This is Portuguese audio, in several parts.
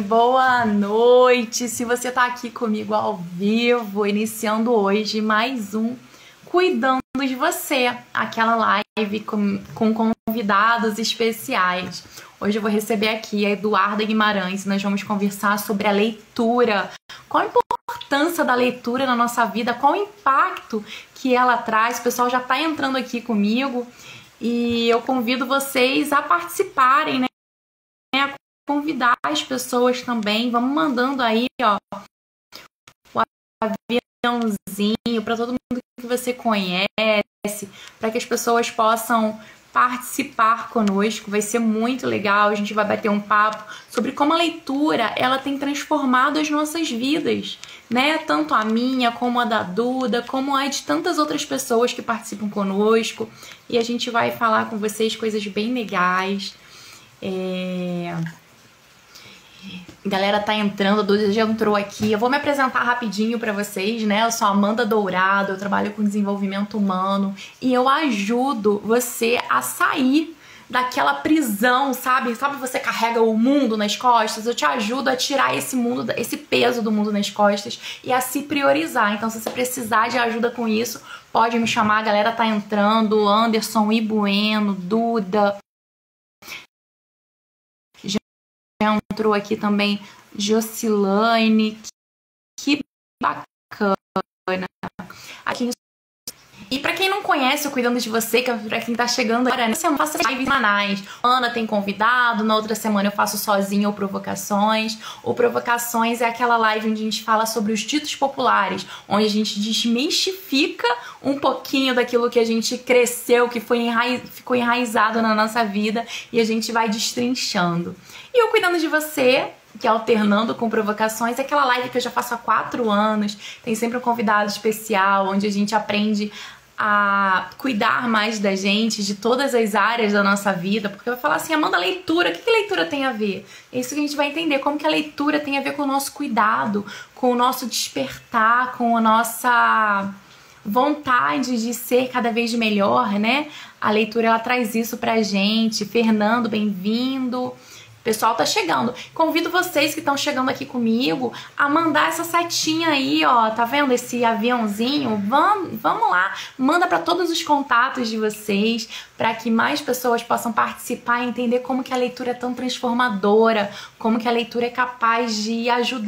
Boa noite! Se você está aqui comigo ao vivo, iniciando hoje mais um Cuidando de Você, aquela live com convidados especiais. Hoje eu vou receber aqui a Eduarda Guimarães e nós vamos conversar sobre a leitura. Qual a importância da leitura na nossa vida, qual o impacto que ela traz. O pessoal já está entrando aqui comigo e eu convido vocês a participarem, né? Convidar as pessoas também. Vamos mandando aí, ó, o aviãozinho para todo mundo que você conhece, para que as pessoas possam participar conosco. Vai ser muito legal. A gente vai bater um papo sobre como a leitura ela tem transformado as nossas vidas, né? Tanto a minha, como a da Duda, como a de tantas outras pessoas que participam conosco. E a gente vai falar com vocês coisas bem legais. A galera tá entrando, a Duda já entrou aqui. Eu vou me apresentar rapidinho pra vocês, né? Eu sou a Amanda Dourado, eu trabalho com desenvolvimento humano e eu ajudo você a sair daquela prisão, sabe? Sabe, você carrega o mundo nas costas? Eu te ajudo a tirar esse mundo, esse peso do mundo nas costas e a se priorizar. Então, se você precisar de ajuda com isso, pode me chamar. A galera tá entrando, Anderson Ibueno, Duda. Já entrou aqui também Jocilane, que bacana. Aqui, e para quem não conhece o Cuidando de Você, que é para quem tá chegando agora, né? Eu faço lives semanais. Ana tem convidado, na outra semana eu faço sozinha ou Provocações. O Provocações é aquela live onde a gente fala sobre os ditos populares, onde a gente desmistifica um pouquinho daquilo que a gente cresceu, que ficou enraizado na nossa vida e a gente vai destrinchando. E o Cuidando de Você, que é alternando com Provocações, é aquela live que eu já faço há 4 anos. Tem sempre um convidado especial, onde a gente aprende a cuidar mais da gente, de todas as áreas da nossa vida, porque vai falar assim, Amanda, leitura, o que leitura tem a ver? É isso que a gente vai entender, como que a leitura tem a ver com o nosso cuidado, com o nosso despertar, com a nossa vontade de ser cada vez melhor, né? A leitura, ela traz isso pra gente. Fernando, bem-vindo. O pessoal tá chegando. Convido vocês que estão chegando aqui comigo a mandar essa setinha aí, ó. Tá vendo esse aviãozinho? Vamos lá. Manda para todos os contatos de vocês, para que mais pessoas possam participar e entender como que a leitura é tão transformadora, como que a leitura é capaz de ajudar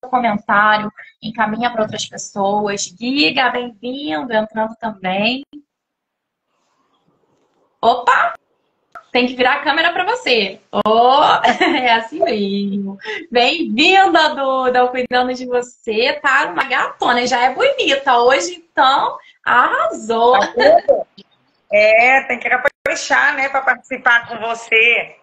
o comentário, encaminha para outras pessoas. Giga, bem-vindo, entrando também. Opa! Tem que virar a câmera para você. Oh, é assim mesmo. Bem-vinda, Duda, ao Cuidando de Você. Tá uma gatona, já é bonita. Hoje, então, arrasou. Tem que caprichar, né, para participar com você.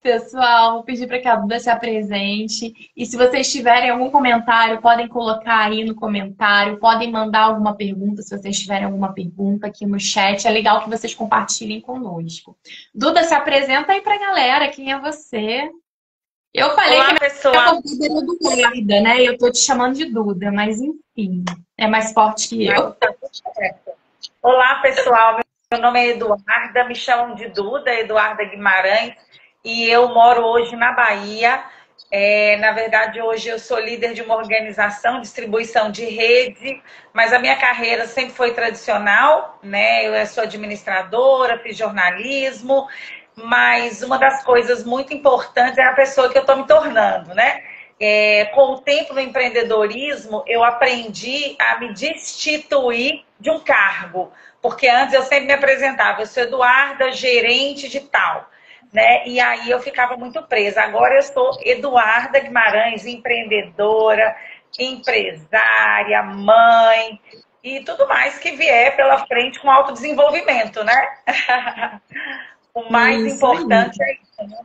Pessoal, vou pedir para que a Duda se apresente. E se vocês tiverem algum comentário, podem colocar aí no comentário. Podem mandar alguma pergunta, se vocês tiverem alguma pergunta aqui no chat. É legal que vocês compartilhem conosco. Duda, se apresenta aí para a galera. Quem é você? Eu falei Olá, que pessoal. minha convidada é Eduarda, né? Eu tô te chamando de Duda, mas enfim, é mais forte que eu. Olá, pessoal. Meu nome é Eduarda, me chamam de Duda, Eduarda Guimarães, e eu moro hoje na Bahia. Na verdade, hoje eu sou líder de uma organização, distribuição de rede, mas a minha carreira sempre foi tradicional, né? Eu sou administradora, fiz jornalismo, mas uma das coisas muito importantes é a pessoa que eu estou me tornando, né? Com o tempo no empreendedorismo, eu aprendi a me destituir de um cargo, porque antes eu sempre me apresentava, eu sou Eduarda, gerente de tal, né? E aí eu ficava muito presa. Agora eu sou Eduarda Guimarães, empreendedora, empresária, mãe e tudo mais que vier pela frente com autodesenvolvimento, né? O mais importante é isso, né,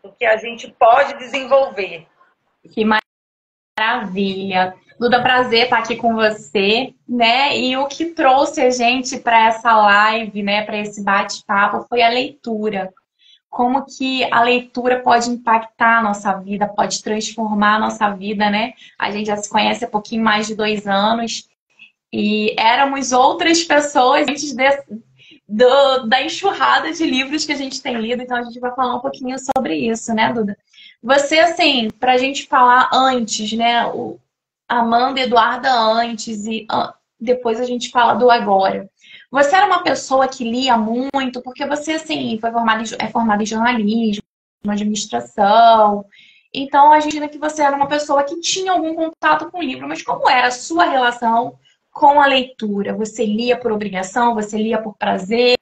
o que a gente pode desenvolver. Que maravilha. Duda, prazer estar aqui com você, né? E o que trouxe a gente para essa live, né, para esse bate-papo foi a leitura. Como que a leitura pode impactar a nossa vida, pode transformar a nossa vida, né? A gente já se conhece há pouquinho mais de 2 anos e éramos outras pessoas antes da enxurrada de livros que a gente tem lido, então a gente vai falar um pouquinho sobre isso, né, Duda? Você, assim, pra gente falar antes, né, o Amanda e Eduarda antes e depois a gente fala do agora. Você era uma pessoa que lia muito, porque você, assim, é formada em jornalismo, administração. Então, a gente imagina que você era uma pessoa que tinha algum contato com o livro, mas como era a sua relação com a leitura? Você lia por obrigação? Você lia por prazer?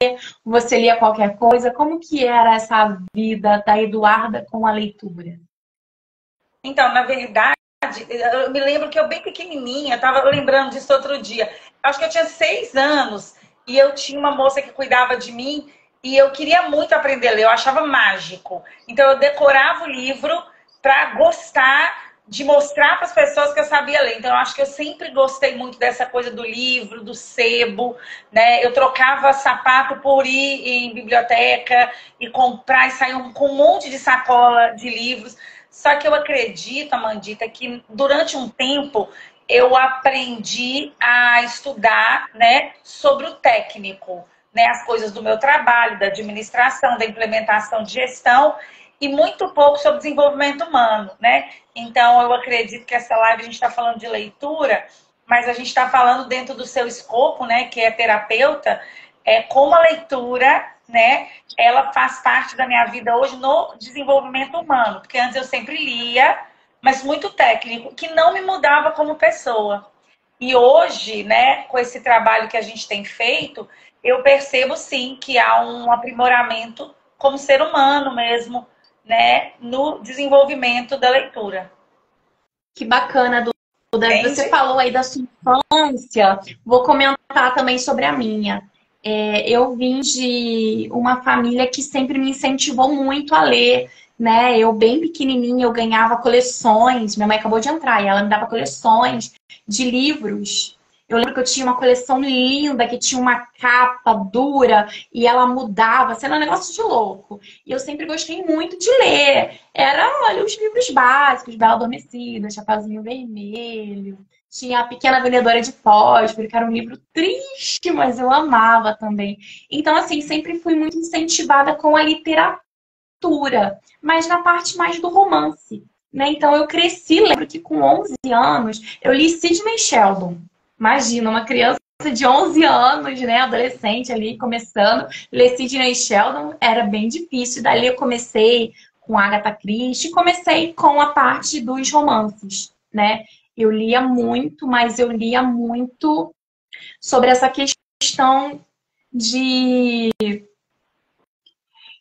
Você lia qualquer coisa? Como que era essa vida da Eduarda com a leitura? Então, na verdade, eu me lembro que eu bem pequenininha, estava lembrando disso outro dia. Acho que eu tinha 6 anos e eu tinha uma moça que cuidava de mim e eu queria muito aprender a ler, eu achava mágico. Então, eu decorava o livro para gostar de mostrar para as pessoas que eu sabia ler. Então, eu acho que eu sempre gostei muito dessa coisa do livro, do sebo, né? Eu trocava sapato por ir em biblioteca e comprar e sair com um monte de sacola de livros. Só que eu acredito, Amandita, que durante um tempo eu aprendi a estudar, né, sobre o técnico, né, as coisas do meu trabalho, da administração, da implementação de gestão e muito pouco sobre desenvolvimento humano, né? Então eu acredito que essa live a gente está falando de leitura, mas a gente está falando dentro do seu escopo, né, que é terapeuta, como a leitura, né, ela faz parte da minha vida hoje no desenvolvimento humano, porque antes eu sempre lia, mas muito técnico, que não me mudava como pessoa. E hoje, né, com esse trabalho que a gente tem feito, eu percebo sim que há um aprimoramento como ser humano mesmo, né, no desenvolvimento da leitura. Que bacana, Duda. Você Entende? falou aí da sua infância. Vou comentar também sobre a minha. Eu vim de uma família que sempre me incentivou muito a ler, né? Eu bem pequenininha, eu ganhava coleções. Minha mãe acabou de entrar e ela me dava coleções de livros. Eu lembro que eu tinha uma coleção linda, que tinha uma capa dura e ela mudava, sendo um negócio de louco. E eu sempre gostei muito de ler. Era, olha, os livros básicos, Bela Adormecida, Chapeuzinho Vermelho. Tinha A Pequena Vendedora de Fósforo, que era um livro triste, mas eu amava também. Então, assim, sempre fui muito incentivada com a literatura, mas na parte mais do romance, né? Então, eu cresci, lembro que com 11 anos, eu li Sidney Sheldon. Imagina, uma criança de 11 anos, né, adolescente ali, começando, ler Sidney Sheldon era bem difícil. Dali eu comecei com Agatha Christie, comecei com a parte dos romances, né? Eu lia muito, mas eu lia muito sobre essa questão de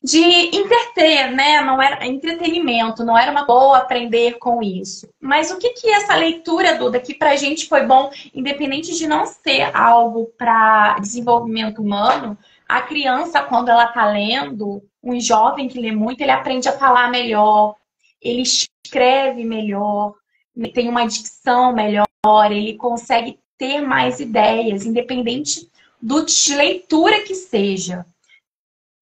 de entreter, né? Não era entretenimento, não era uma boa aprender com isso. Mas o que que é essa leitura, Duda, que pra gente foi bom, independente de não ser algo para desenvolvimento humano, a criança, quando ela tá lendo, um jovem que lê muito, ele aprende a falar melhor, ele escreve melhor, tem uma dicção melhor, ele consegue ter mais ideias, independente do de leitura que seja,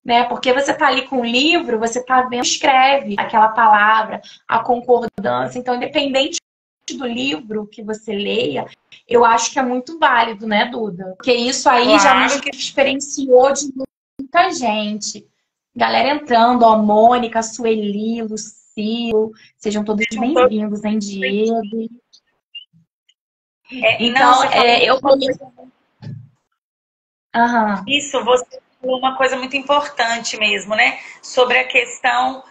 né? Porque você tá ali com o livro, você tá vendo, escreve aquela palavra, a concordância. Então, independente do livro que você leia, eu acho que é muito válido, né, Duda? Porque isso aí já nos Claro que diferenciou de muita gente. Galera entrando, ó, Mônica, Sueli, Lucilo, sejam todos são todos. bem-vindos, hein, Diego. Não, Então, você falou eu comecei. Aham. isso, você falou uma coisa muito importante mesmo, né? Sobre a questão,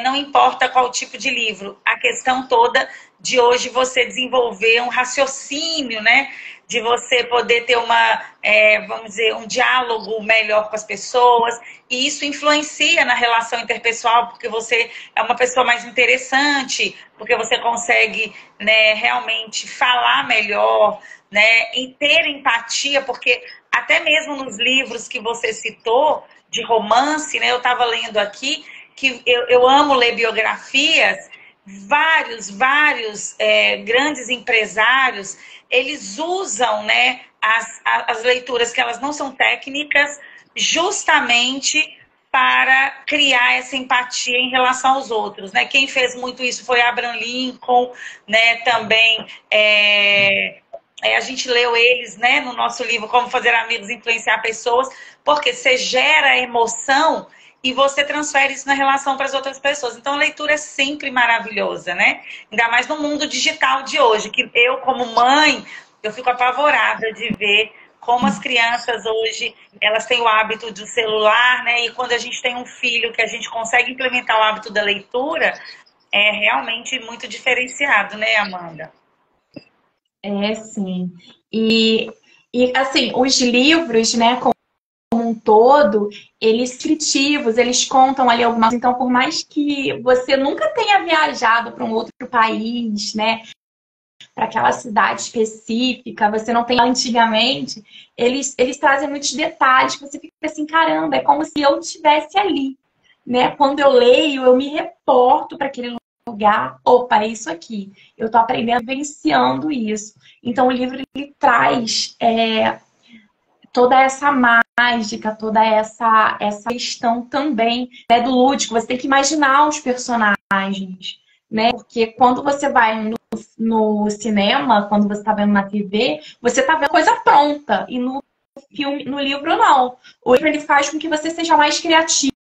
não importa qual tipo de livro, a questão toda de hoje você desenvolver um raciocínio, né? De você poder ter vamos dizer, um diálogo melhor com as pessoas, e isso influencia na relação interpessoal, porque você é uma pessoa mais interessante, porque você consegue, né, realmente falar melhor, né? E ter empatia, porque até mesmo nos livros que você citou, de romance, né? Eu estava lendo aqui, que eu amo ler biografias, vários grandes empresários, eles usam, né, as leituras que elas não são técnicas, justamente para criar essa empatia em relação aos outros, né? Quem fez muito isso foi Abraham Lincoln, né? Também A gente leu eles, né, no nosso livro Como Fazer Amigos e Influenciar Pessoas, porque você gera emoção e você transfere isso na relação para as outras pessoas. Então, a leitura é sempre maravilhosa, né? Ainda mais no mundo digital de hoje, que eu, como mãe, eu fico apavorada de ver como as crianças hoje, elas têm o hábito do celular, né? E quando a gente tem um filho que a gente consegue implementar o hábito da leitura, é realmente muito diferenciado, né, Amanda? É, sim. E, assim, os livros, né, como um todo, eles descritivos, eles contam ali algumas. Então, por mais que você nunca tenha viajado para um outro país, né, para aquela cidade específica, você não tem antigamente, eles trazem muitos detalhes que você fica assim, caramba, é como se eu estivesse ali, né? Quando eu leio, eu me reporto para aquele lugar, opa, é isso aqui. Eu estou aprendendo, vivenciando isso. Então, o livro ele traz toda essa mágica, toda essa questão também, né, do lúdico. Você tem que imaginar os personagens, né? Porque quando você vai no cinema, quando você está vendo na TV, você está vendo coisa pronta. E no filme, no livro, não. O livro ele faz com que você seja mais criativo,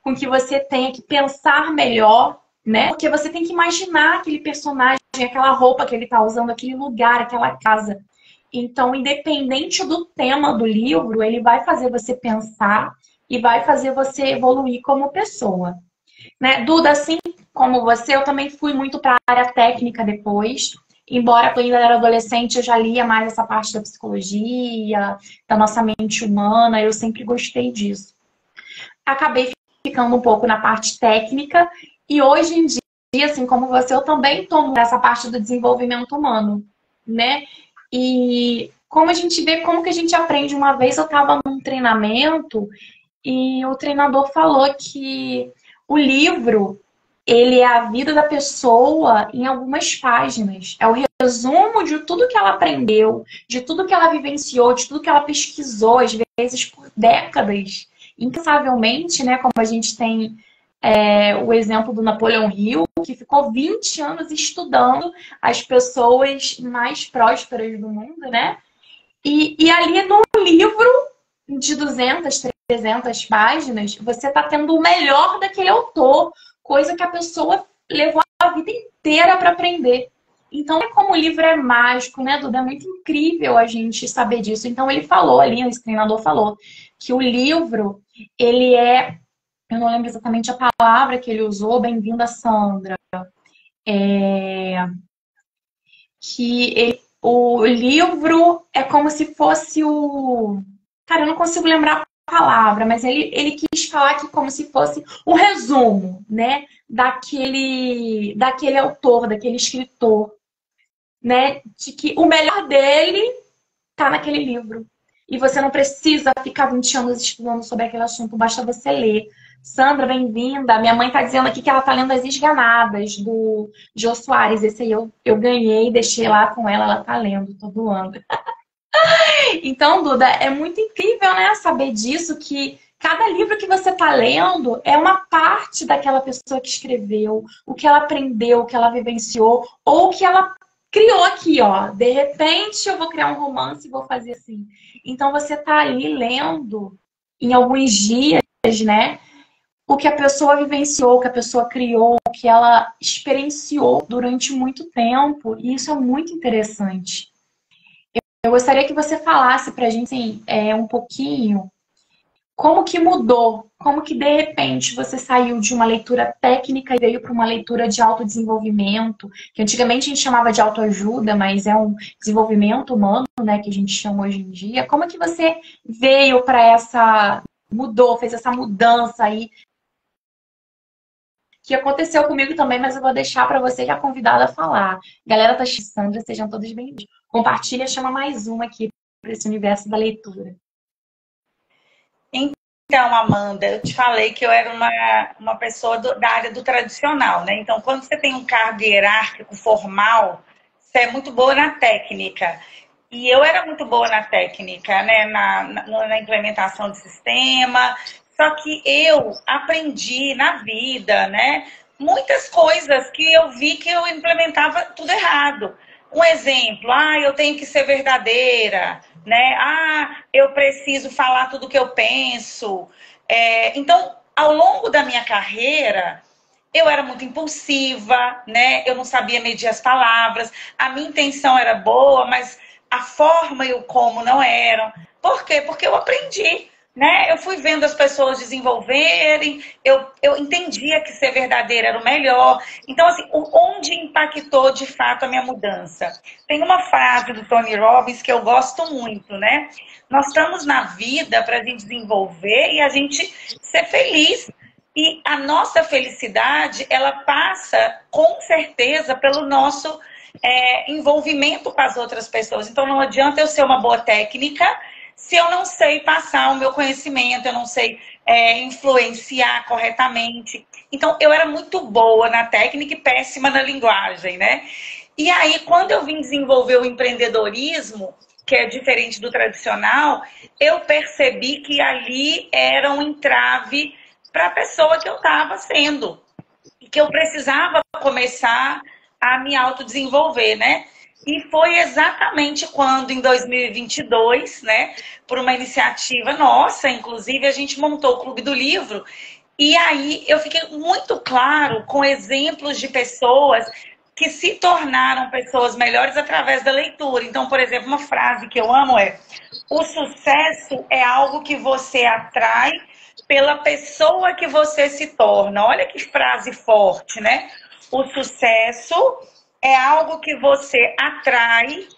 com que você tenha que pensar melhor, né? Porque você tem que imaginar aquele personagem, aquela roupa que ele está usando, aquele lugar, aquela casa. Então, independente do tema do livro, ele vai fazer você pensar e vai fazer você evoluir como pessoa. Né? Duda, assim como você, eu também fui muito para a área técnica depois. Embora eu ainda era adolescente, eu já lia mais essa parte da psicologia, da nossa mente humana, eu sempre gostei disso. Acabei ficando um pouco na parte técnica e hoje em dia, assim como você, eu também tomo essa parte do desenvolvimento humano, né? E como a gente vê, como que a gente aprende. Uma vez eu estava num treinamento e o treinador falou que o livro, ele é a vida da pessoa em algumas páginas. É o resumo de tudo que ela aprendeu, de tudo que ela vivenciou, de tudo que ela pesquisou, às vezes por décadas. Incansavelmente, né? Como a gente tem o exemplo do Napoleão Hill, que ficou 20 anos estudando as pessoas mais prósperas do mundo, né? E ali no livro de 200, 300 páginas, você está tendo o melhor daquele autor, coisa que a pessoa levou a vida inteira para aprender. Então, é como o livro é mágico, né, Duda? É muito incrível a gente saber disso. Então, ele falou ali, esse treinador falou, que o livro, ele é, eu não lembro exatamente a palavra que ele usou, bem-vinda, Sandra, o livro é como se fosse o... Cara, eu não consigo lembrar a palavra, mas ele quis falar que como se fosse um resumo, né? Daquele autor, daquele escritor, né? De que o melhor dele tá naquele livro. E você não precisa ficar 20 anos estudando sobre aquele assunto, basta você ler. Sandra, bem-vinda. Minha mãe tá dizendo aqui que ela tá lendo As Esganadas, do Jô Soares. Esse aí eu ganhei, deixei lá com ela tá lendo todo ano. Então, Duda, é muito incrível, né, saber disso, que cada livro que você tá lendo é uma parte daquela pessoa que escreveu, o que ela aprendeu, o que ela vivenciou, ou o que ela criou aqui, ó. De repente eu vou criar um romance e vou fazer assim. Então você tá ali lendo em alguns dias, né? O que a pessoa vivenciou, o que a pessoa criou, o que ela experienciou durante muito tempo. E isso é muito interessante. Eu gostaria que você falasse pra gente assim, um pouquinho como que mudou, como que de repente você saiu de uma leitura técnica e veio para uma leitura de autodesenvolvimento, que antigamente a gente chamava de autoajuda, mas é um desenvolvimento humano, né, que a gente chama hoje em dia. Como que você veio para mudou, fez essa mudança aí, que aconteceu comigo também, mas eu vou deixar para você que é a convidada a falar. Galera tá Sandra, sejam todos bem-vindos. Compartilha, chama mais uma aqui para esse universo da leitura. Então, Amanda, eu te falei que eu era uma pessoa da área do tradicional, né? Então, quando você tem um cargo hierárquico formal, você é muito boa na técnica. E eu era muito boa na técnica, né? Na implementação de sistema. Só que eu aprendi na vida, né? Muitas coisas que eu vi que eu implementava tudo errado. um exemplo, eu tenho que ser verdadeira, né? Eu preciso falar tudo o que eu penso. Então, ao longo da minha carreira, eu era muito impulsiva, né? Eu não sabia medir as palavras. A minha intenção era boa, mas a forma e o como não eram. Por quê? Porque eu aprendi, né? Eu fui vendo as pessoas desenvolverem, eu entendia que ser verdadeira era o melhor. Então, assim, onde impactou de fato a minha mudança? Tem uma frase do Tony Robbins que eu gosto muito, né? Nós estamos na vida para a gente desenvolver e a gente ser feliz. E a nossa felicidade, ela passa, com certeza, pelo nosso envolvimento com as outras pessoas. Então, não adianta eu ser uma boa técnica se eu não sei passar o meu conhecimento, eu não sei influenciar corretamente. Então, eu era muito boa na técnica e péssima na linguagem, né? E aí, quando eu vim desenvolver o empreendedorismo, que é diferente do tradicional, eu percebi que ali era um entrave para a pessoa que eu estava sendo. E que eu precisava começar a me autodesenvolver, né? E foi exatamente quando, em 2022, né, por uma iniciativa nossa, inclusive, a gente montou o Clube do Livro. E aí eu fiquei muito claro com exemplos de pessoas que se tornaram pessoas melhores através da leitura. Então, por exemplo, uma frase que eu amo é: o sucesso é algo que você atrai pela pessoa que você se torna. Olha que frase forte, né? O sucesso é algo que você atrai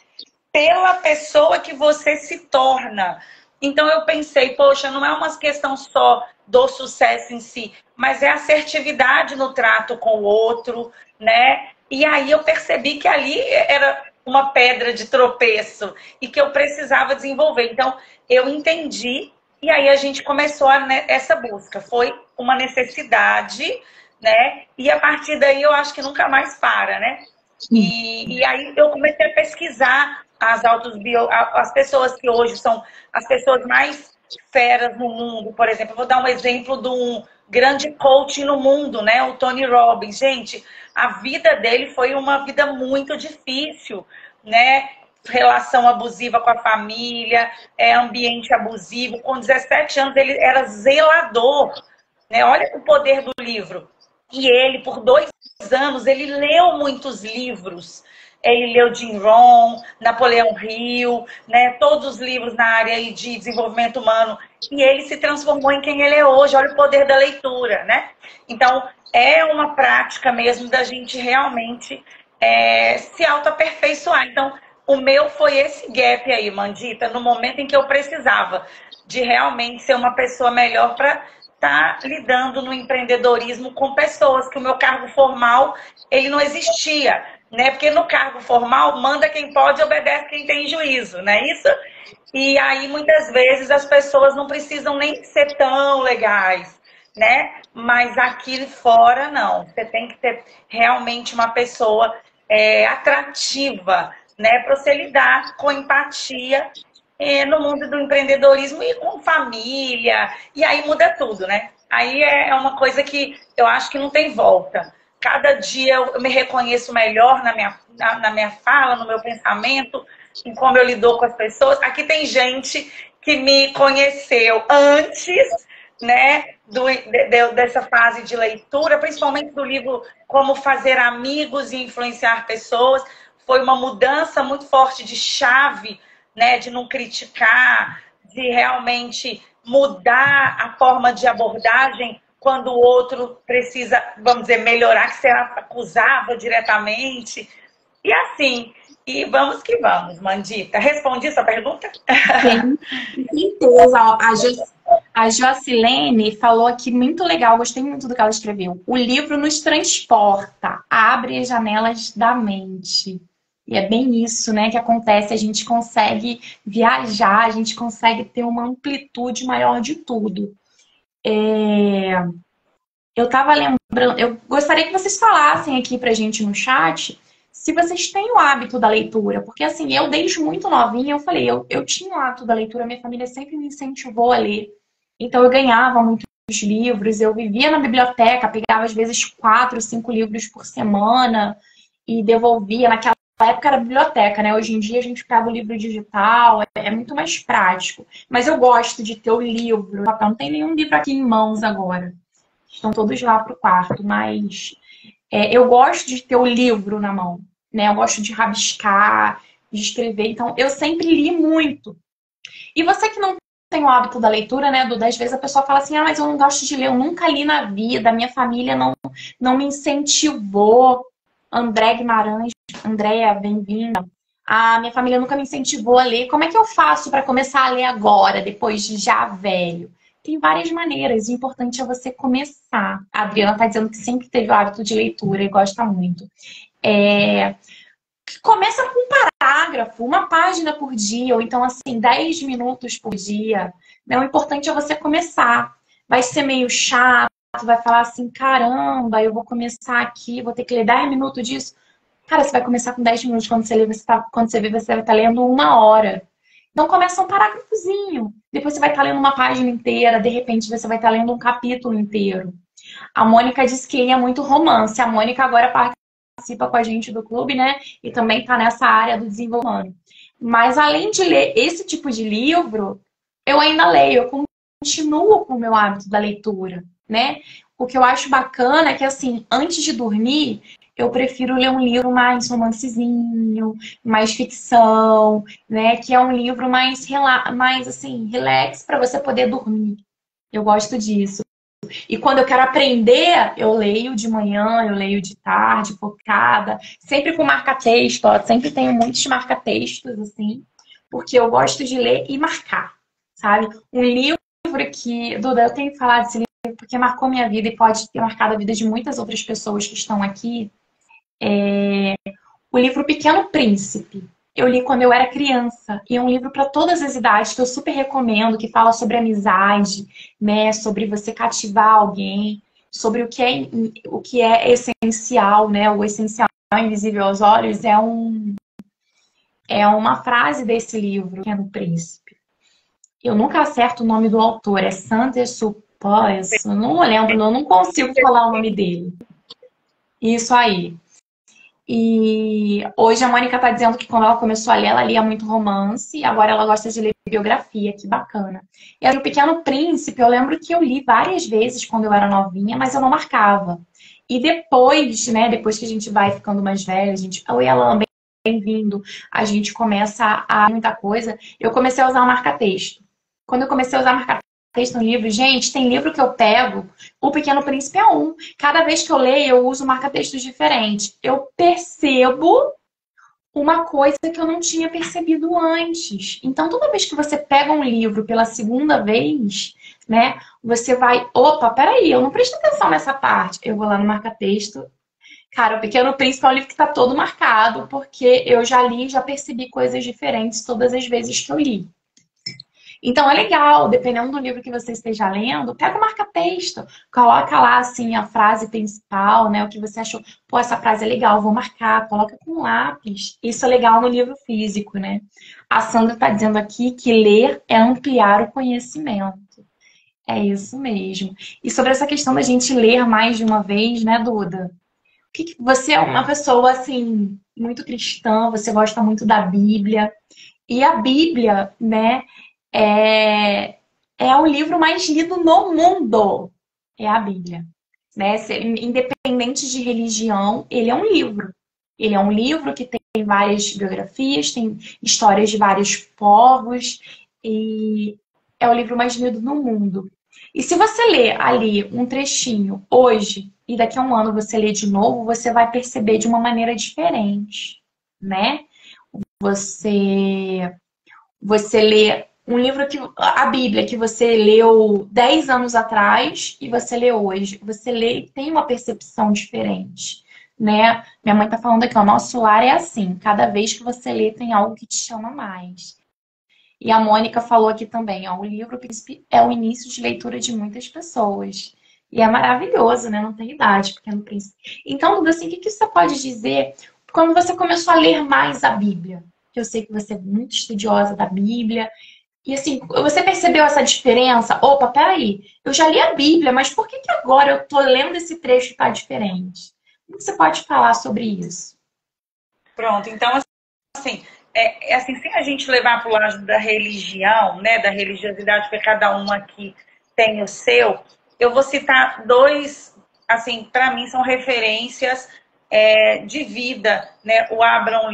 pela pessoa que você se torna. Então eu pensei, poxa, não é uma questão só do sucesso em si, mas é assertividade no trato com o outro, né? E aí eu percebi que ali era uma pedra de tropeço e que eu precisava desenvolver. Então eu entendi e aí a gente começou essa busca. Foi uma necessidade, né? E a partir daí eu acho que nunca mais para, né? E aí eu comecei a pesquisar as pessoas que hoje são as pessoas mais feras no mundo. Por exemplo, eu vou dar um exemplo de um grande coach no mundo, né? O Tony Robbins. Gente, a vida dele foi uma vida muito difícil, né? Relação abusiva com a família, ambiente abusivo. Com 17 anos ele era zelador, né? Olha o poder do livro. E ele, por 2 anos, ele leu muitos livros. Ele leu Jim Rohn, Napoleão Hill, né? Todos os livros na área de desenvolvimento humano. E ele se transformou em quem ele é hoje. Olha o poder da leitura, né? Então, é uma prática mesmo da gente realmente se auto-aperfeiçoar. Então, o meu foi esse gap aí, Mandita, no momento em que eu precisava de realmente ser uma pessoa melhor para estar lidando no empreendedorismo com pessoas, que o meu cargo formal, ele não existia, né? Porque no cargo formal, manda quem pode, obedece quem tem juízo, não é isso? E aí, muitas vezes, as pessoas não precisam nem ser tão legais, né? Mas aqui fora, não. Você tem que ter realmente uma pessoa atrativa, né? Para você lidar com empatia no mundo do empreendedorismo e com família, e aí muda tudo, né? Aí é uma coisa que eu acho que não tem volta. Cada dia eu me reconheço melhor na minha fala, no meu pensamento, em como eu lido com as pessoas. Aqui tem gente que me conheceu antes, né, dessa fase de leitura, principalmente do livro Como Fazer Amigos e Influenciar Pessoas. Foi uma mudança muito forte de chave, né, de não criticar, de realmente mudar a forma de abordagem quando o outro precisa, vamos dizer, melhorar, que você acusava diretamente. E assim, e vamos que vamos, Mandita. Respondi sua pergunta? Sim, com certeza. Ó, a Jocilene falou aqui muito legal, gostei muito do que ela escreveu. O livro nos transporta, abre as janelas da mente. E é bem isso, né, que acontece. A gente consegue viajar, a gente consegue ter uma amplitude maior de tudo. Eu tava lembrando, eu gostaria que vocês falassem aqui pra gente no chat se vocês têm o hábito da leitura. Porque assim, eu desde muito novinha, eu falei, eu tinha o hábito da leitura, minha família sempre me incentivou a ler. Então eu ganhava muitos livros, eu vivia na biblioteca, pegava às vezes 4, 5 livros por semana e devolvia. Naquela época era biblioteca, né? Hoje em dia a gente pega o livro digital, é muito mais prático. Mas eu gosto de ter o livro. Não tem nenhum livro aqui em mãos agora. Estão todos lá pro quarto, mas eu gosto de ter o livro na mão, né? Eu gosto de rabiscar, de escrever. Então, eu sempre li muito. E você que não tem o hábito da leitura, né, Duda? Às vezes a pessoa fala assim, mas eu não gosto de ler, eu nunca li na vida, minha família não me incentivou. André Guimarães, Andréia, bem-vinda. A minha família nunca me incentivou a ler. Como é que eu faço para começar a ler agora, depois de já velho? Tem várias maneiras. O importante é você começar. A Adriana está dizendo que sempre teve o hábito de leitura e gosta muito. Começa com um parágrafo, uma página por dia, ou então, assim, 10 minutos por dia. Né? O importante é você começar. Vai ser meio chato, vai falar assim, caramba, eu vou começar aqui, vou ter que ler 10 minutos disso. Cara, você vai começar com 10 minutos, quando você lê, quando você vê, você vai estar lendo 1 hora. Então começa um parágrafozinho. Depois você vai estar lendo uma página inteira, de repente você vai estar lendo um capítulo inteiro. A Mônica disse que é muito romance. A Mônica agora participa com a gente do clube, né? E também está nessa área do desenvolvimento. Mas além de ler esse tipo de livro, eu ainda leio, eu continuo com o meu hábito da leitura, né? O que eu acho bacana é que, assim, antes de dormir, eu prefiro ler um livro mais romancezinho, mais ficção, né? Que é um livro mais assim, relax para você poder dormir. Eu gosto disso. E quando eu quero aprender, eu leio de manhã, eu leio de tarde, focada, sempre com marca-texto, ó, sempre tenho muitos marca-textos, assim, porque eu gosto de ler e marcar, sabe? Um livro que, Duda, eu tenho que falar desse livro porque marcou minha vida e pode ter marcado a vida de muitas outras pessoas que estão aqui. O livro Pequeno Príncipe. Eu li quando eu era criança. E é um livro para todas as idades que eu super recomendo, que fala sobre amizade, né? Sobre você cativar alguém, sobre o que é essencial, né? O essencial invisível aos olhos é uma frase desse livro, Pequeno Príncipe. Eu nunca acerto o nome do autor, é Saint-Exupéry, eu não lembro, eu não consigo falar o nome dele. Isso aí. E hoje a Mônica tá dizendo que quando ela começou a ler, ela lia muito romance, e agora ela gosta de ler biografia, que bacana. E aí, o Pequeno Príncipe, eu lembro que eu li várias vezes quando eu era novinha, mas eu não marcava. E depois, né, depois que a gente vai ficando mais velha, a gente, oi, Alan, bem-vindo, a gente começa a muita coisa, eu comecei a usar o marca-texto. Quando eu comecei a usar marca-texto no livro, gente, tem livro que eu pego, O Pequeno Príncipe é um. Cada vez que eu leio, eu uso marca-textos diferentes. Eu percebo uma coisa que eu não tinha percebido antes. Então, toda vez que você pega um livro pela segunda vez, né, você vai, opa, peraí, eu não prestei atenção nessa parte. Eu vou lá no marca-texto. Cara, O Pequeno Príncipe é um livro que está todo marcado, porque eu já li e já percebi coisas diferentes todas as vezes que eu li. Então é legal, dependendo do livro que você esteja lendo, pega o marca-texto, coloca lá assim a frase principal, né? O que você achou, pô, essa frase é legal, vou marcar, coloca com lápis. Isso é legal no livro físico, né? A Sandra está dizendo aqui que ler é ampliar o conhecimento. É isso mesmo. E sobre essa questão da gente ler mais de uma vez, né, Duda? Você é uma pessoa assim muito cristã, você gosta muito da Bíblia. E a Bíblia, né? É o livro mais lido no mundo. É a Bíblia. Né? Independente de religião, ele é um livro. Ele é um livro que tem várias biografias, tem histórias de vários povos. E é o livro mais lido no mundo. E se você ler ali um trechinho hoje, e daqui a um ano você lê de novo, você vai perceber de uma maneira diferente. Né? Você lê um livro a Bíblia que você leu 10 anos atrás e você lê hoje. Você lê e tem uma percepção diferente, né? Minha mãe tá falando aqui, o nosso lar é assim. Cada vez que você lê tem algo que te chama mais. E a Mônica falou aqui também, ó, o livro Príncipe é o início de leitura de muitas pessoas. E é maravilhoso, né? Não tem idade, Pequeno Príncipe. Então, Duda, assim, o que você pode dizer quando você começou a ler mais a Bíblia? Eu sei que você é muito estudiosa da Bíblia. E assim, você percebeu essa diferença? Opa, peraí, eu já li a Bíblia, mas por que agora eu tô lendo esse trecho que tá diferente? O que você pode falar sobre isso? Pronto, então, assim, assim, se a gente levar para o lado da religião, né, da religiosidade, porque cada um aqui tem o seu, eu vou citar dois, assim, para mim são referências de vida, né, o Abraham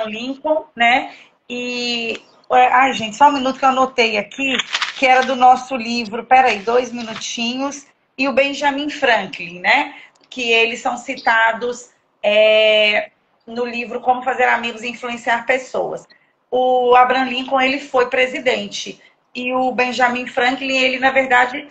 Lincoln, né, e, ai, gente, só um minuto que eu anotei aqui, que era do nosso livro, peraí, 2 minutinhos, e o Benjamin Franklin, né, que eles são citados no livro Como Fazer Amigos e Influenciar Pessoas. O Abraham Lincoln, ele foi presidente. E o Benjamin Franklin, ele, na verdade,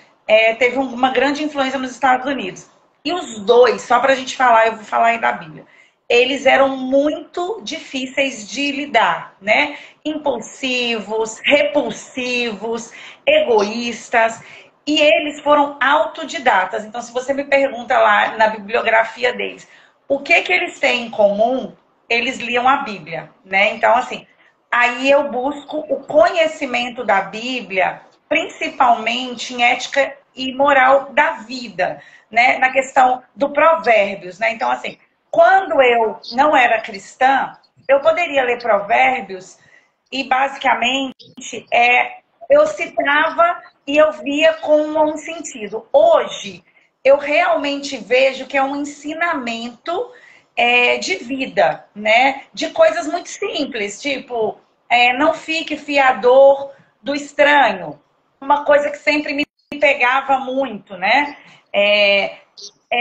teve uma grande influência nos Estados Unidos. E os dois, só para a gente falar, eu vou falar aí da Bíblia, eles eram muito difíceis de lidar, né? Impulsivos, repulsivos, egoístas. E eles foram autodidatas. Então, se você me pergunta lá na bibliografia deles, o que eles têm em comum? Eles liam a Bíblia, né? Então, assim, aí eu busco o conhecimento da Bíblia, principalmente em ética e moral da vida, né? Na questão do Provérbios, né? Então, assim, quando eu não era cristã, eu poderia ler Provérbios e, basicamente, eu citava e eu via com um sentido. Hoje, eu realmente vejo que é um ensinamento de vida, né? De coisas muito simples, tipo, não fique fiador do estranho. Uma coisa que sempre me pegava muito, né?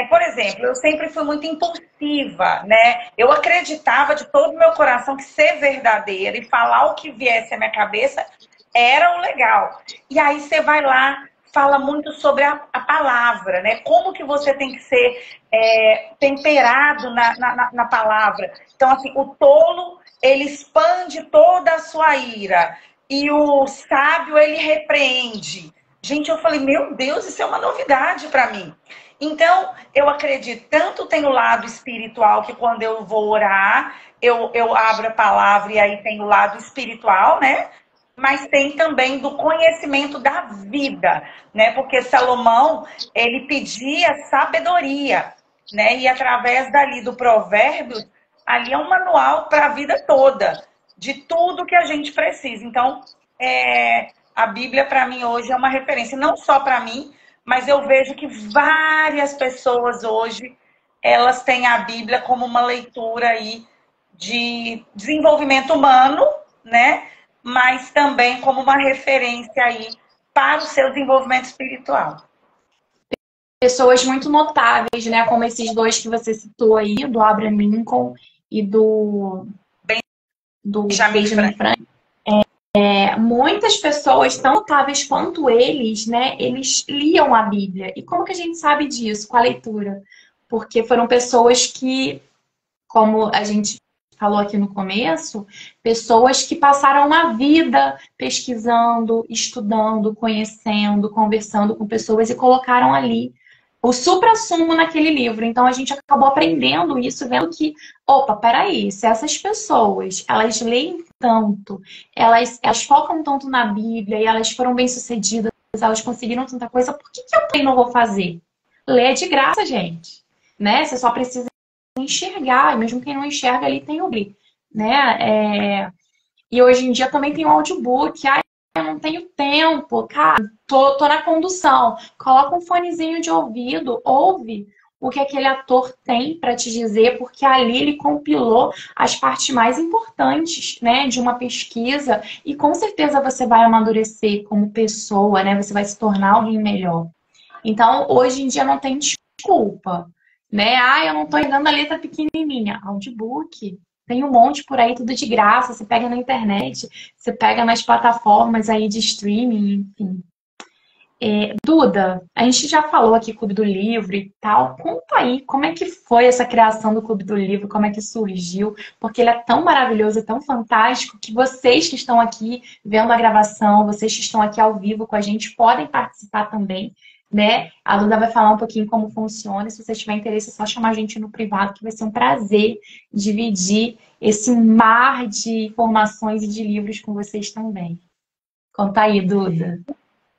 Por exemplo, eu sempre fui muito impulsiva, né? Eu acreditava de todo o meu coração que ser verdadeira e falar o que viesse à minha cabeça era o legal. E aí você vai lá, fala muito sobre a palavra, né? Como que você tem que ser temperado na palavra. Então, assim, o tolo, ele expande toda a sua ira. E o sábio, ele repreende. Gente, eu falei, meu Deus, isso é uma novidade para mim. Então, eu acredito, tanto tem o lado espiritual, que quando eu vou orar, eu abro a palavra e aí tem o lado espiritual, né? Mas tem também do conhecimento da vida, né? Porque Salomão, ele pedia sabedoria, né? E através dali do Provérbios, ali é um manual para a vida toda, de tudo que a gente precisa. Então, a Bíblia para mim hoje é uma referência, não só para mim, mas eu vejo que várias pessoas hoje, elas têm a Bíblia como uma leitura aí de desenvolvimento humano, né? Mas também como uma referência aí para o seu desenvolvimento espiritual. Pessoas muito notáveis, né? Como esses dois que você citou aí, do Abraham Lincoln e do Benjamin Franklin. Muitas pessoas tão notáveis quanto eles, né? Eles liam a Bíblia. E como que a gente sabe disso? Com a leitura. Porque foram pessoas que, como a gente falou aqui no começo, pessoas que passaram uma vida pesquisando, estudando, conhecendo, conversando com pessoas e colocaram ali o suprassumo naquele livro. Então a gente acabou aprendendo isso, vendo que, opa, peraí, se essas pessoas, elas leem tanto, elas focam tanto na Bíblia e elas foram bem-sucedidas, elas conseguiram tanta coisa, por que eu também não vou fazer? Ler é de graça, gente, né? Você só precisa enxergar, mesmo quem não enxerga ali tem o bli, né? E hoje em dia também tem o audiobook. Eu não tenho tempo, cara, tô na condução. Coloca um fonezinho de ouvido, ouve o que aquele ator tem para te dizer, porque ali ele compilou as partes mais importantes, né, de uma pesquisa, e com certeza você vai amadurecer como pessoa, né? Você vai se tornar alguém melhor. Então, hoje em dia não tem desculpa, né? Eu não tô entendendo a letra pequenininha. Audiobook. Tem um monte por aí, tudo de graça. Você pega na internet, você pega nas plataformas aí de streaming, enfim. Duda, a gente já falou aqui Clube do Livro e tal. Conta aí como é que foi essa criação do Clube do Livro, como é que surgiu, porque ele é tão maravilhoso, tão fantástico, que vocês que estão aqui vendo a gravação, vocês que estão aqui ao vivo com a gente, podem participar também, né? A Duda vai falar um pouquinho como funciona. Se você tiver interesse, é só chamar a gente no privado, que vai ser um prazer dividir esse mar de informações e de livros com vocês também. Conta aí, Duda.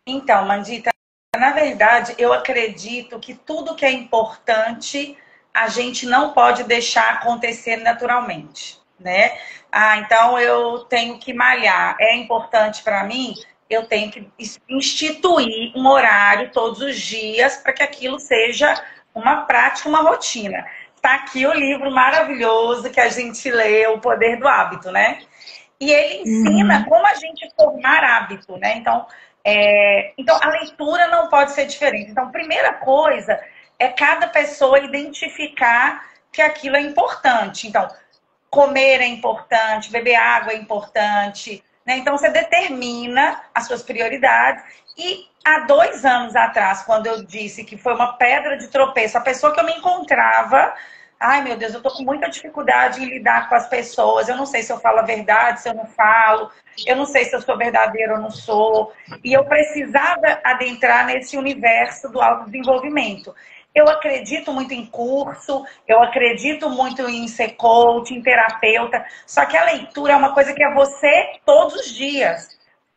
Então, Mandita, na verdade, eu acredito que tudo que é importante, a gente não pode deixar acontecer naturalmente, né? Ah, então eu tenho que malhar. É importante para mim, eu tenho que instituir um horário todos os dias para que aquilo seja uma prática, uma rotina. Está aqui o livro maravilhoso que a gente lê, O Poder do Hábito, né? E ele ensina como a gente formar hábito, né? Então, a leitura não pode ser diferente. Então, primeira coisa é cada pessoa identificar que aquilo é importante. Então, comer é importante, beber água é importante, né? Então, você determina as suas prioridades. E há 2 anos atrás, quando eu disse que foi uma pedra de tropeço, a pessoa que eu me encontrava... Ai, meu Deus, eu tô com muita dificuldade em lidar com as pessoas. Eu não sei se eu falo a verdade, se eu não falo. Eu não sei se eu sou verdadeira ou não sou. E eu precisava adentrar nesse universo do autodesenvolvimento. Eu acredito muito em curso, eu acredito muito em ser coach, em terapeuta. Só que a leitura é uma coisa que é você todos os dias.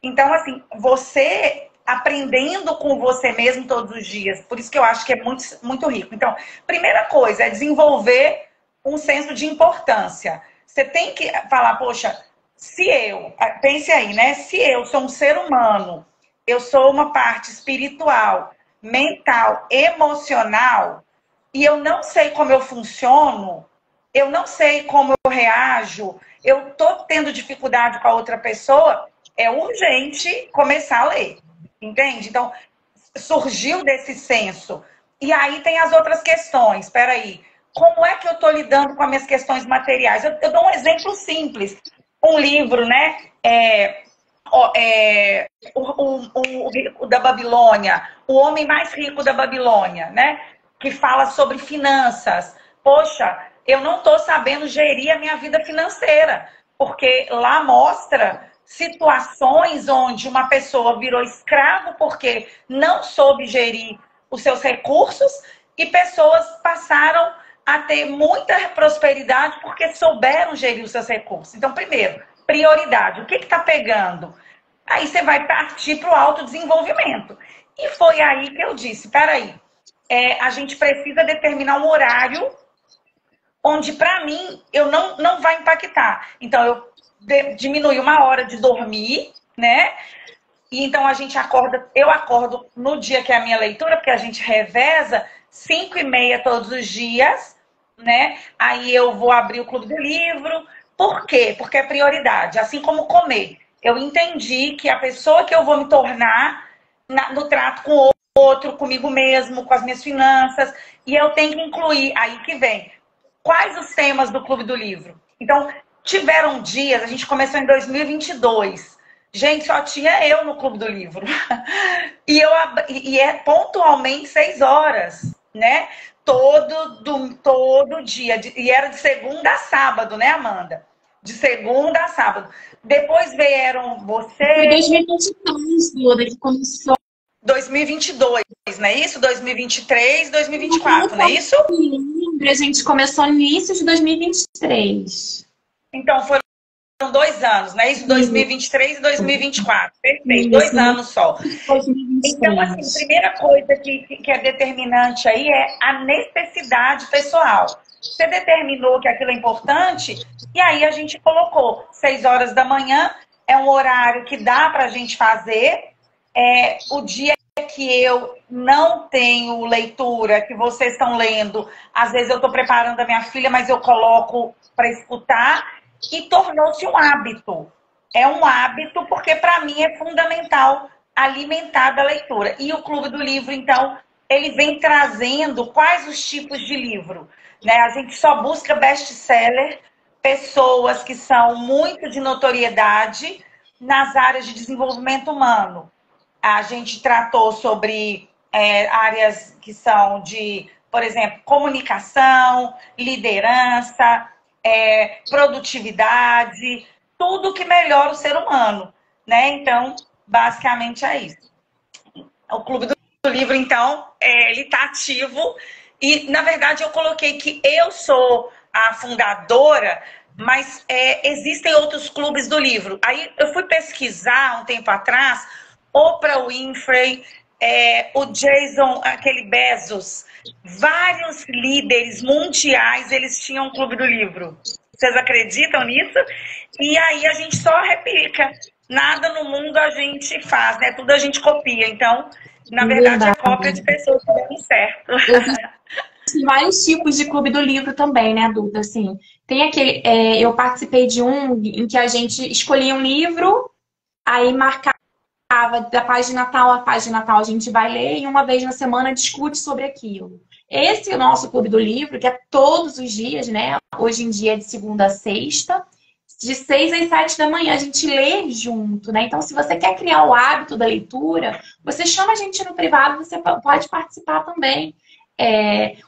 Então, assim, você aprendendo com você mesmo todos os dias. Por isso que eu acho que é muito, muito rico. Então, primeira coisa é desenvolver um senso de importância. Você tem que falar, poxa, se eu, pense aí, né? Se eu sou um ser humano, eu sou uma parte espiritual, mental, emocional, e eu não sei como eu funciono, eu não sei como eu reajo, eu tô tendo dificuldade com a outra pessoa, é urgente começar a ler. Entende? Então, surgiu desse senso. E aí tem as outras questões. Espera aí. Como é que eu estou lidando com as minhas questões materiais? Eu dou um exemplo simples. Um livro, né? O Rico da Babilônia, o homem mais rico da Babilônia, né? Que fala sobre finanças. Poxa, eu não estou sabendo gerir a minha vida financeira, porque lá mostra situações onde uma pessoa virou escravo porque não soube gerir os seus recursos e pessoas passaram a ter muita prosperidade porque souberam gerir os seus recursos. Então, primeiro, prioridade. O que está pegando? Aí você vai partir para o autodesenvolvimento. E foi aí que eu disse, peraí, a gente precisa determinar um horário onde, para mim, eu não vai impactar. Então, eu diminui 1 hora de dormir, né? E então eu acordo no dia que é a minha leitura, porque a gente reveza 5h30 todos os dias, né? Aí eu vou abrir o Clube do Livro. Por quê? Porque é prioridade, assim como comer. Eu entendi que a pessoa que eu vou me tornar no trato com o outro, comigo mesmo, com as minhas finanças, e eu tenho que incluir, aí que vem, quais os temas do Clube do Livro? Então, tiveram dias, a gente começou em 2022. Gente, só tinha eu no Clube do Livro. E é pontualmente 6 horas, né? Todo dia. E era de segunda a sábado, né, Amanda? De segunda a sábado. Depois vieram Foi vocês. 2023, Duda, que começou. 2022, não é isso? 2023, 2024, não é isso? A gente começou no início de 2023. Então, foram 2 anos, não é isso? 2023 e 2024. Perfeito, Isso. 2 anos só. 2023. Então, assim, a primeira coisa que é determinante aí é a necessidade pessoal. Você determinou que aquilo é importante, e aí a gente colocou 6 horas da manhã, é um horário que dá para a gente fazer. O dia que eu não tenho leitura, que vocês estão lendo, às vezes eu estou preparando a minha filha, mas eu coloco para escutar, e tornou-se um hábito. É um hábito porque para mim é fundamental alimentar da leitura. E o Clube do Livro, então, ele vem trazendo quais os tipos de livro, né? A gente só busca best-seller, pessoas que são muito de notoriedade nas áreas de desenvolvimento humano. A gente tratou sobre áreas que são de, por exemplo, comunicação, liderança, produtividade, tudo que melhora o ser humano, né? Então, basicamente é isso. O Clube do Livro, então, ele está ativo e, na verdade, eu coloquei que eu sou a fundadora, mas existem outros clubes do livro. Aí eu fui pesquisar um tempo atrás, Oprah Winfrey, o Jason, aquele Bezos, vários líderes mundiais, eles tinham um clube do livro. Vocês acreditam nisso? E aí a gente só replica. Nada no mundo a gente faz, né? Tudo a gente copia. Então, na verdade, é cópia de pessoas que deram certo. Existem vários tipos de clube do livro também, né, Duda? Assim, tem aquele. Eu participei de um em que a gente escolhia um livro, aí marcava da página tal a página tal, a gente vai ler e uma vez na semana discute sobre aquilo. Esse é o nosso clube do livro, que é todos os dias, né? Hoje em dia é de segunda a sexta, de 6 às 7 da manhã, a gente lê junto, né? Então, se você quer criar o hábito da leitura, você chama a gente no privado, você pode participar também.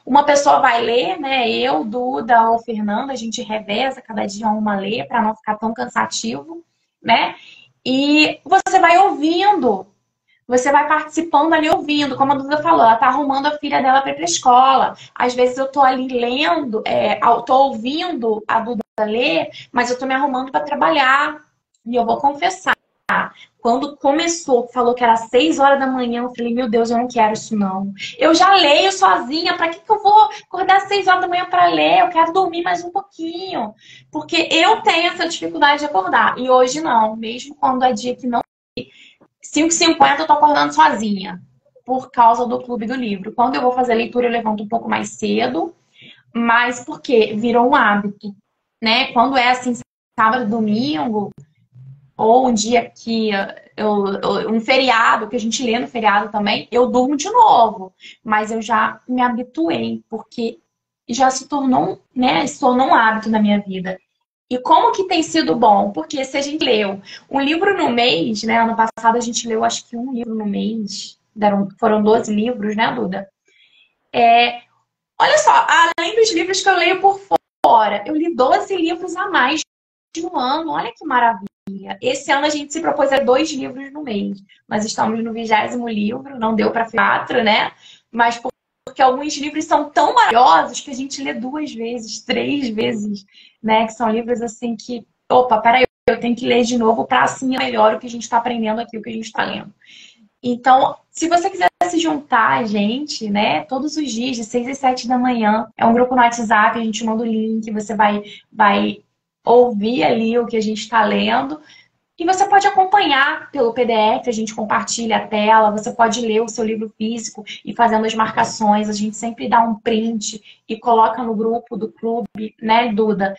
Uma pessoa vai ler, né? Eu, Duda ou Fernanda, a gente reveza cada dia uma lê para não ficar tão cansativo, né? E você vai ouvindo, você vai participando ali ouvindo, como a Duda falou, ela tá arrumando a filha dela para ir pra escola. Às vezes eu tô ali lendo, tô ouvindo a Duda ler, mas eu tô me arrumando para trabalhar. E eu vou confessar, quando começou, falou que era 6 horas da manhã, eu falei, meu Deus, eu não quero isso não. Eu já leio sozinha, para que eu vou acordar às 6 horas da manhã para ler? Eu quero dormir mais um pouquinho. Porque eu tenho essa dificuldade de acordar. E hoje não, mesmo quando é dia que não 5h50 eu tô acordando sozinha, por causa do Clube do Livro. Quando eu vou fazer leitura, eu levanto um pouco mais cedo, mas porque virou um hábito, né? Quando é assim, sábado, domingo, ou um dia que um feriado, que a gente lê no feriado também, eu durmo de novo. Mas eu já me habituei, porque já se tornou, né? Se tornou um hábito na minha vida. E como que tem sido bom? Porque se a gente leu um livro no mês, né? Ano passado a gente leu acho que um livro no mês. Foram 12 livros, né, Duda? Olha só, além dos livros que eu leio por fora, eu li 12 livros a mais no ano. Olha que maravilha. Esse ano a gente se propôs a 2 livros no mês. Nós estamos no 20º livro, não deu para 4, né? Mas porque alguns livros são tão maravilhosos que a gente lê 2 vezes, 3 vezes, né? Que são livros assim que, opa, peraí, eu tenho que ler de novo para assim melhor o que a gente está aprendendo aqui, o que a gente está lendo. Então, se você quiser se juntar a gente, né, todos os dias, de 6 às 7 da manhã, é um grupo no WhatsApp, a gente manda o link, você vai ouvir ali o que a gente está lendo. E você pode acompanhar pelo PDF, a gente compartilha a tela, você pode ler o seu livro físico e fazendo as marcações, a gente sempre dá um print e coloca no grupo do clube, né, Duda?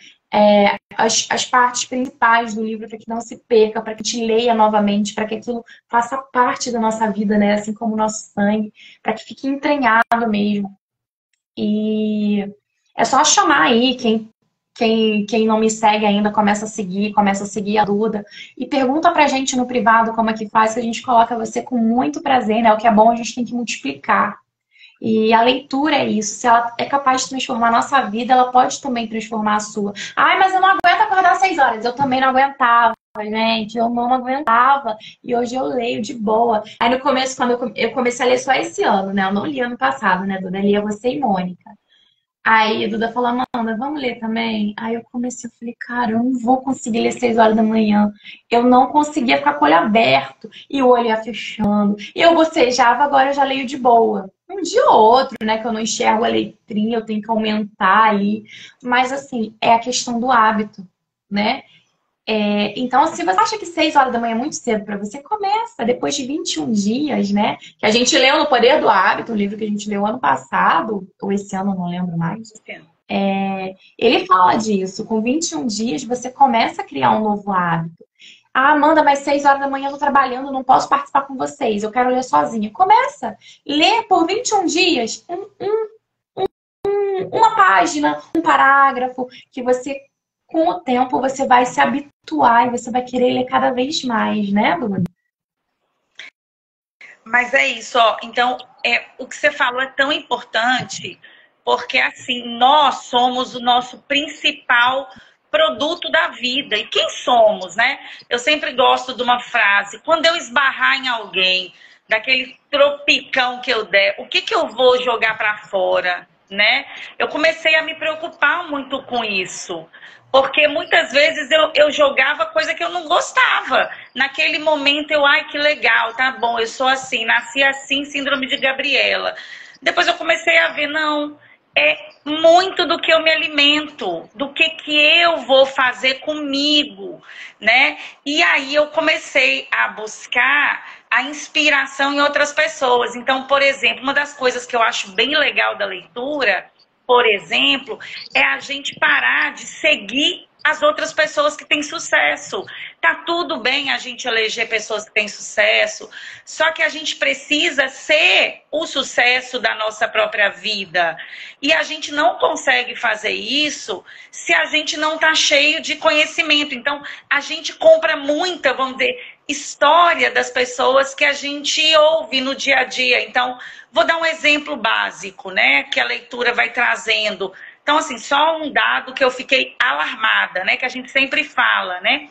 As partes principais do livro para que não se perca, para que te leia novamente, para que aquilo faça parte da nossa vida, né? Assim como o nosso sangue, para que fique entranhado mesmo. E é só chamar aí quem não me segue ainda, começa a seguir a Duda. E pergunta pra gente no privado como é que faz, que a gente coloca você com muito prazer, né? O que é bom a gente tem que multiplicar. E a leitura é isso. Se ela é capaz de transformar a nossa vida, ela pode também transformar a sua. Ai, mas eu não aguento acordar às 6 horas. Eu também não aguentava, gente. Eu não aguentava. E hoje eu leio de boa. Aí no começo, quando eu comecei a ler só esse ano, né? Eu não li ano passado, né, Duda? Eu lia você e Mônica. Aí a Duda falou, Amanda, vamos ler também? Aí eu comecei, eu falei, cara, eu não vou conseguir ler 6 horas da manhã. Eu não conseguia ficar com o olho aberto e o olho ia fechando. E eu bocejava, agora eu já leio de boa. Um dia ou outro, né, que eu não enxergo a letrinha, eu tenho que aumentar ali. Mas assim, é a questão do hábito, né? Então, se você acha que 6 horas da manhã é muito cedo para você, começa depois de 21 dias, né? Que a gente leu no Poder do Hábito, o livro que a gente leu ano passado, ou esse ano, não lembro mais. Ele fala disso. Com 21 dias, você começa a criar um novo hábito. Ah, Amanda, mas 6 horas da manhã eu tô trabalhando, não posso participar com vocês, eu quero ler sozinha. Começa. Lê por 21 dias uma página, um parágrafo, que você, com o tempo, você vai se habituar e você vai querer ler cada vez mais, né, Bruna? Mas é isso, ó. Então, o que você falou é tão importante, porque assim, nós somos o nosso principal produto da vida. E quem somos, né? Eu sempre gosto de uma frase: quando eu esbarrar em alguém, daquele tropicão que eu der, o que eu vou jogar para fora? né? Eu comecei a me preocupar muito com isso. Porque muitas vezes eu jogava coisa que eu não gostava. Naquele momento ai, que legal, tá bom, eu sou assim, nasci assim, síndrome de Gabriela. Depois eu comecei a ver, não, é muito do que eu me alimento, do que eu vou fazer comigo, né? E aí eu comecei a buscar a inspiração em outras pessoas. Então, por exemplo, uma das coisas que eu acho bem legal da leitura, por exemplo, é a gente parar de seguir as outras pessoas que têm sucesso. Tá tudo bem a gente eleger pessoas que têm sucesso, só que a gente precisa ser o sucesso da nossa própria vida. E a gente não consegue fazer isso se a gente não tá cheio de conhecimento. Então, a gente compra muita, vamos dizer, história das pessoas que a gente ouve no dia a dia. Então, vou dar um exemplo básico, né, que a leitura vai trazendo. Então, assim, só um dado que eu fiquei alarmada, né, que a gente sempre fala, né,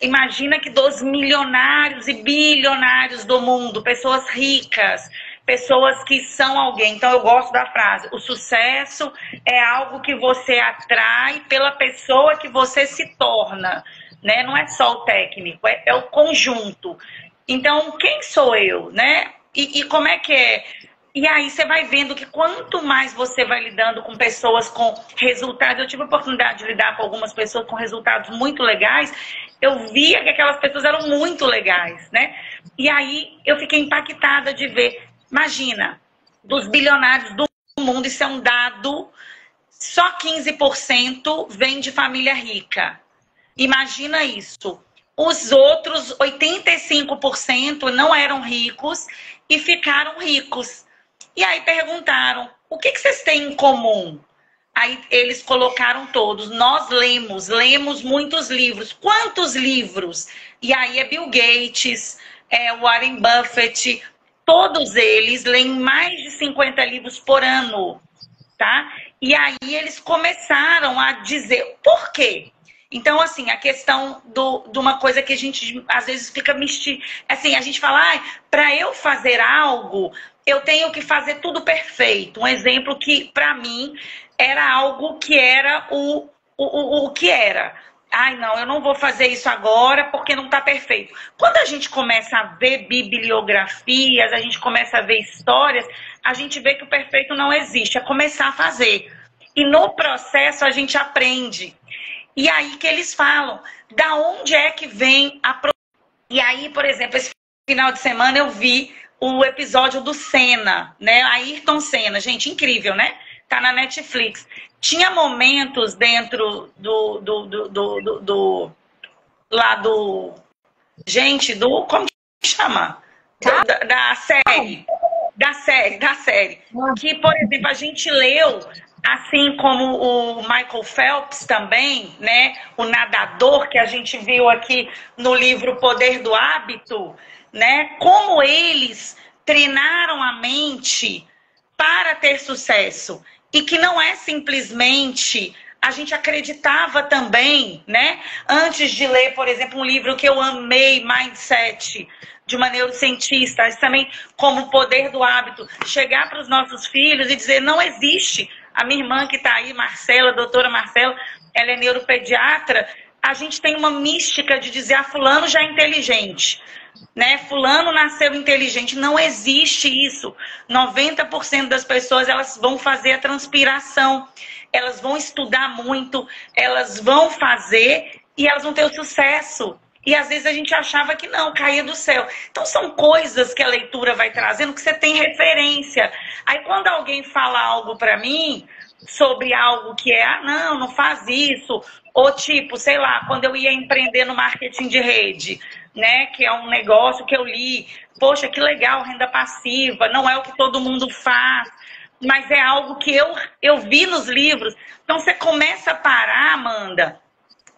imagina que dos milionários e bilionários do mundo, pessoas ricas, pessoas que são alguém. Então, eu gosto da frase, o sucesso é algo que você atrai pela pessoa que você se torna, né? Não é só o técnico, é o conjunto. Então, quem sou eu, né? E como é que é? E aí você vai vendo que quanto mais você vai lidando com pessoas com resultados, eu tive a oportunidade de lidar com algumas pessoas com resultados muito legais, eu via que aquelas pessoas eram muito legais, né? E aí eu fiquei impactada de ver, imagina, dos bilionários do mundo, isso é um dado, só 15% vem de família rica. Imagina isso. Os outros 85% não eram ricos e ficaram ricos. E aí perguntaram, o que vocês têm em comum? Aí eles colocaram todos, nós lemos muitos livros. Quantos livros? E aí é Bill Gates, Warren Buffett, todos eles leem mais de 50 livros por ano, tá? E aí eles começaram a dizer, por quê? Então, assim, a questão de uma coisa que a gente, às vezes, fica assim, a gente fala, para eu fazer algo, eu tenho que fazer tudo perfeito. Um exemplo que, para mim, era algo que era o que era. Ai, não, eu não vou fazer isso agora porque não está perfeito. Quando a gente começa a ver bibliografias, a gente começa a ver histórias, a gente vê que o perfeito não existe. É começar a fazer. E no processo a gente aprende. E aí que eles falam, da onde é que vem a... E aí, por exemplo, esse final de semana eu vi o episódio do Senna, né? Ayrton Senna, gente, incrível, né? Tá na Netflix. Tinha momentos dentro como que chama? Da série. Que, por exemplo, a gente leu, assim como o Michael Phelps também, né? O nadador que a gente viu aqui no livro Poder do Hábito, né? Como eles treinaram a mente para ter sucesso. E que não é simplesmente... A gente acreditava também, né? Antes de ler, por exemplo, um livro que eu amei, Mindset, de uma neurocientista, mas também como o Poder do Hábito, chegar para os nossos filhos e dizer, não existe. A minha irmã que está aí, Marcela, a doutora Marcela, ela é neuropediatra, a gente tem uma mística de dizer, fulano já é inteligente, né? Fulano nasceu inteligente. Não existe isso. 90% das pessoas, elas vão fazer a transpiração, elas vão estudar muito, elas vão fazer e elas vão ter o sucesso. E às vezes a gente achava que não, caía do céu. Então são coisas que a leitura vai trazendo que você tem referência. Aí quando alguém fala algo para mim sobre algo que é, não faz isso. Ou tipo, sei lá, quando eu ia empreender no marketing de rede, né, que é um negócio que eu li, poxa, que legal, renda passiva, não é o que todo mundo faz, mas é algo que eu vi nos livros. Então você começa a parar, Amanda,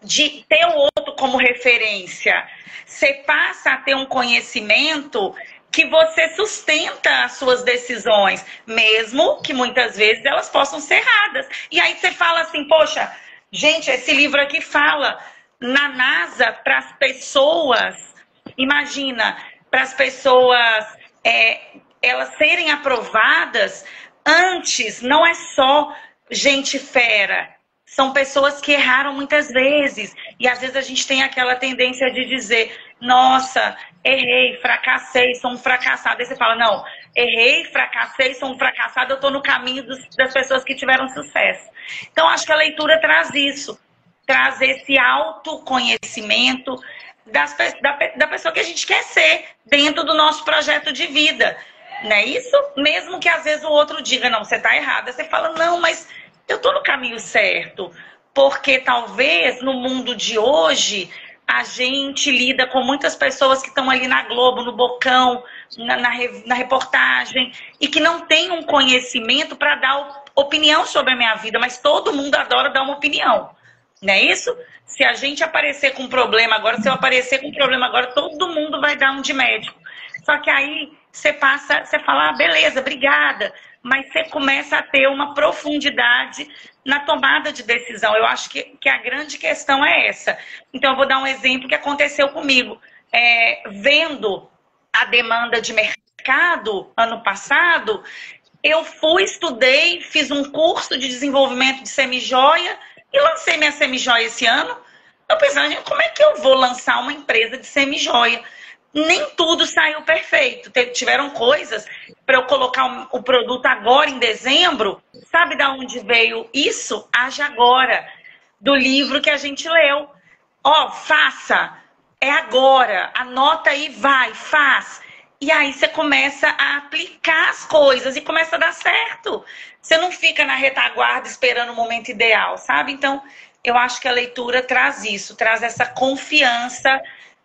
de ter o outro como referência. Você passa a ter um conhecimento que você sustenta as suas decisões, mesmo que muitas vezes elas possam ser erradas. E aí você fala assim, poxa, gente, esse livro aqui fala na NASA para as pessoas, imagina, para as pessoas elas serem aprovadas antes não é só gente fera. São pessoas que erraram muitas vezes. E às vezes a gente tem aquela tendência de dizer, nossa, errei, fracassei, sou um fracassado. Aí você fala, não, errei, fracassei, sou um fracassado, eu estou no caminho das pessoas que tiveram sucesso. Então, acho que a leitura traz isso. Traz esse autoconhecimento da pessoa que a gente quer ser dentro do nosso projeto de vida. Não é isso? Mesmo que às vezes o outro diga, não, você está errada. Você fala, não, mas eu estou no caminho certo. Porque talvez no mundo de hoje a gente lida com muitas pessoas que estão ali na Globo, no Bocão, na reportagem, e que não tem um conhecimento para dar opinião sobre a minha vida, mas todo mundo adora dar uma opinião. Não é isso? Se a gente aparecer com um problema agora, se eu aparecer com um problema agora, todo mundo vai dar um de médico. Só que aí você fala, ah, beleza, obrigada. Mas você começa a ter uma profundidade na tomada de decisão. Eu acho que a grande questão é essa. Então, eu vou dar um exemplo que aconteceu comigo. Vendo a demanda de mercado ano passado, eu estudei, fiz um curso de desenvolvimento de semijoia e lancei minha semijoia esse ano. Eu pensando, como é que eu vou lançar uma empresa de semijoia? Nem tudo saiu perfeito. Tiveram coisas para eu colocar o produto agora em dezembro. Sabe de onde veio isso? Age Agora, do livro que a gente leu. Faça, é agora, anota aí, vai, faz. E aí você começa a aplicar as coisas e começa a dar certo. Você não fica na retaguarda esperando o momento ideal, sabe? Então, eu acho que a leitura traz isso, traz essa confiança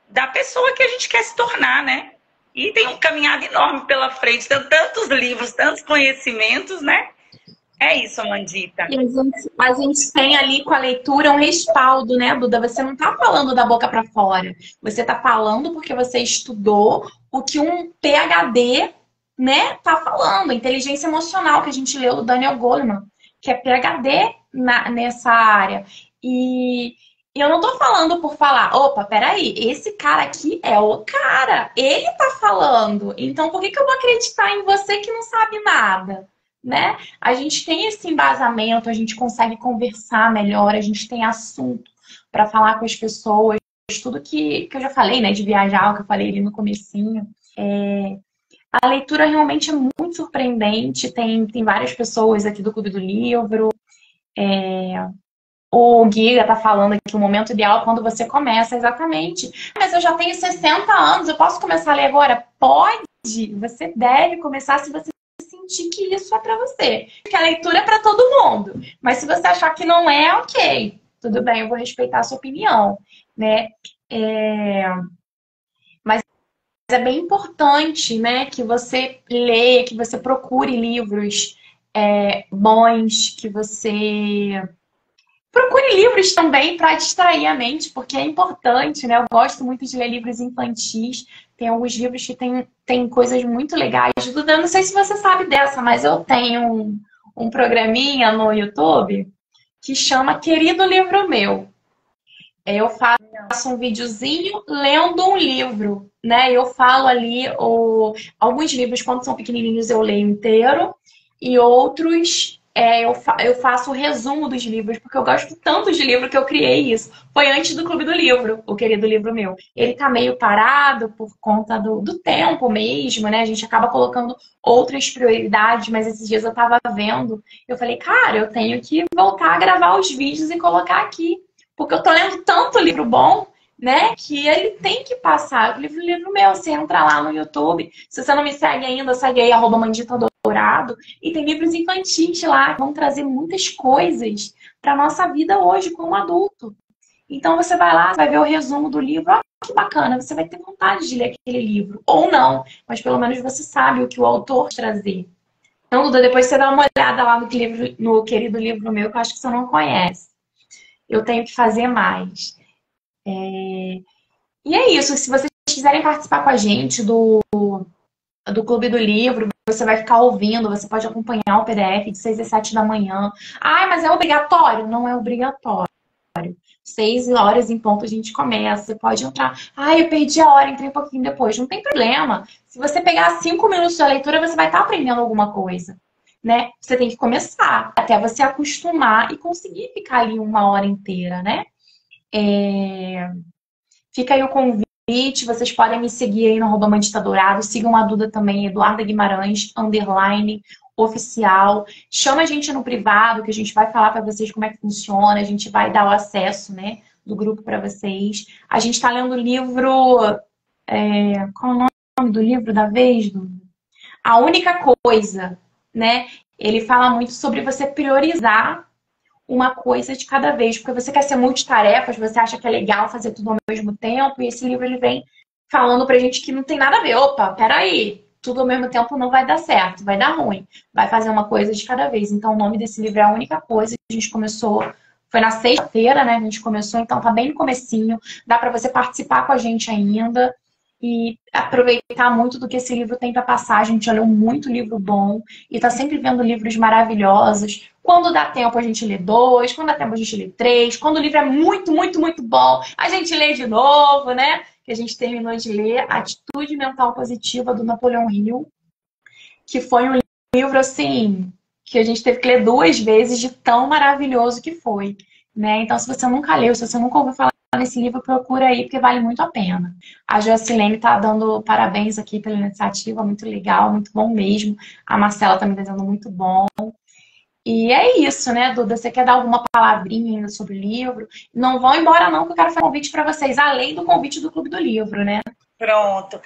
da pessoa que a gente quer se tornar, né? E tem um caminhado enorme pela frente, tem tantos livros, tantos conhecimentos, né? É isso, Amandita. E a gente tem ali com a leitura um respaldo, né, Duda? Você não tá falando da boca para fora. Você tá falando porque você estudou o que um PhD, né, tá falando. Inteligência emocional, que a gente leu do Daniel Goleman, que é PhD nessa área. E eu não tô falando por falar, opa, peraí, esse cara aqui é o cara. Ele tá falando. Então, por que eu vou acreditar em você que não sabe nada? Né? A gente tem esse embasamento, a gente consegue conversar melhor, a gente tem assunto para falar com as pessoas, tudo que eu já falei, né? De viajar, o que eu falei ali no comecinho. A leitura realmente é muito surpreendente, tem várias pessoas aqui do Clube do Livro. O Giga tá falando que o momento ideal é quando você começa, exatamente. Mas eu já tenho 60 anos, eu posso começar a ler agora? Pode! Você deve começar se você sentir que isso é para você. Porque a leitura é para todo mundo. Mas se você achar que não é, ok. Tudo bem, eu vou respeitar a sua opinião, né? Mas é bem importante, né, que você leia, que você procure livros bons, que você procure livros também para distrair a mente, porque é importante, né? Eu gosto muito de ler livros infantis. Tem alguns livros que tem coisas muito legais. Duda, eu não sei se você sabe dessa, mas eu tenho um programinha no YouTube que chama Querido Livro Meu. Eu faço um videozinho lendo um livro, né? Eu falo ali, alguns livros, quando são pequenininhos, eu leio inteiro, e outros eu faço o resumo dos livros, porque eu gosto tanto de livro que eu criei isso. Foi antes do Clube do Livro, o Querido Livro Meu. Ele tá meio parado por conta do tempo mesmo, né? A gente acaba colocando outras prioridades, mas esses dias eu tava vendo, eu falei, cara, eu tenho que voltar a gravar os vídeos e colocar aqui. Porque eu tô lendo tanto livro bom, né? Que ele tem que passar. O livro meu, você entra lá no YouTube. Se você não me segue ainda, segue aí, @manditadourado. E tem livros infantis lá que vão trazer muitas coisas pra nossa vida hoje como adulto. Então você vai lá, vai ver o resumo do livro. Olha que bacana, você vai ter vontade de ler aquele livro. Ou não, mas pelo menos você sabe o que o autor trazer. Então, Duda, depois você dá uma olhada lá no Querido Livro Meu, que eu acho que você não conhece. Eu tenho que fazer mais. E é isso. Se vocês quiserem participar com a gente do Clube do Livro, você vai ficar ouvindo, você pode acompanhar o PDF de 6 às 7 da manhã. Ai, mas é obrigatório? Não é obrigatório. 6 horas em ponto a gente começa. Você pode entrar. Ai, eu perdi a hora, entrei um pouquinho depois. Não tem problema. Se você pegar 5 minutos da leitura, você vai estar aprendendo alguma coisa. né? Você tem que começar até você acostumar e conseguir ficar ali 1 hora inteira, né? Fica aí o convite, vocês podem me seguir aí no @Mãe Dourado, sigam a Duda também, Eduarda Guimarães, _ oficial. Chama a gente no privado, que a gente vai falar para vocês como é que funciona, a gente vai dar o acesso, né, do grupo para vocês. A gente está lendo o livro... qual é o nome do livro da vez, Duda? A Única Coisa, né? Ele fala muito sobre você priorizar uma coisa de cada vez, porque você quer ser multitarefas, você acha que é legal fazer tudo ao mesmo tempo, e esse livro ele vem falando pra gente que não tem nada a ver. Opa, peraí, tudo ao mesmo tempo não vai dar certo, vai dar ruim, vai fazer uma coisa de cada vez. Então o nome desse livro é A Única Coisa. A gente começou, foi na sexta-feira, né? A gente começou, então tá bem no comecinho, dá pra você participar com a gente ainda e aproveitar muito do que esse livro tem para passar. A gente já leu muito livro bom e tá sempre vendo livros maravilhosos. Quando dá tempo a gente lê 2, quando dá tempo a gente lê 3, quando o livro é muito, muito, muito bom, a gente lê de novo, né? Que a gente terminou de ler Atitude Mental Positiva, do Napoleão Hill, que foi um livro, assim, que a gente teve que ler 2 vezes de tão maravilhoso que foi, né? Então, se você nunca leu, se você nunca ouviu falar nesse livro, procura aí, porque vale muito a pena. A Joacilene tá dando parabéns aqui pela iniciativa, muito legal, muito bom mesmo. A Marcela tá me dizendo muito bom. E é isso, né, Duda? Você quer dar alguma palavrinha ainda sobre o livro? Não vão embora não, que eu quero fazer um convite para vocês, além do convite do Clube do Livro, né? Pronto.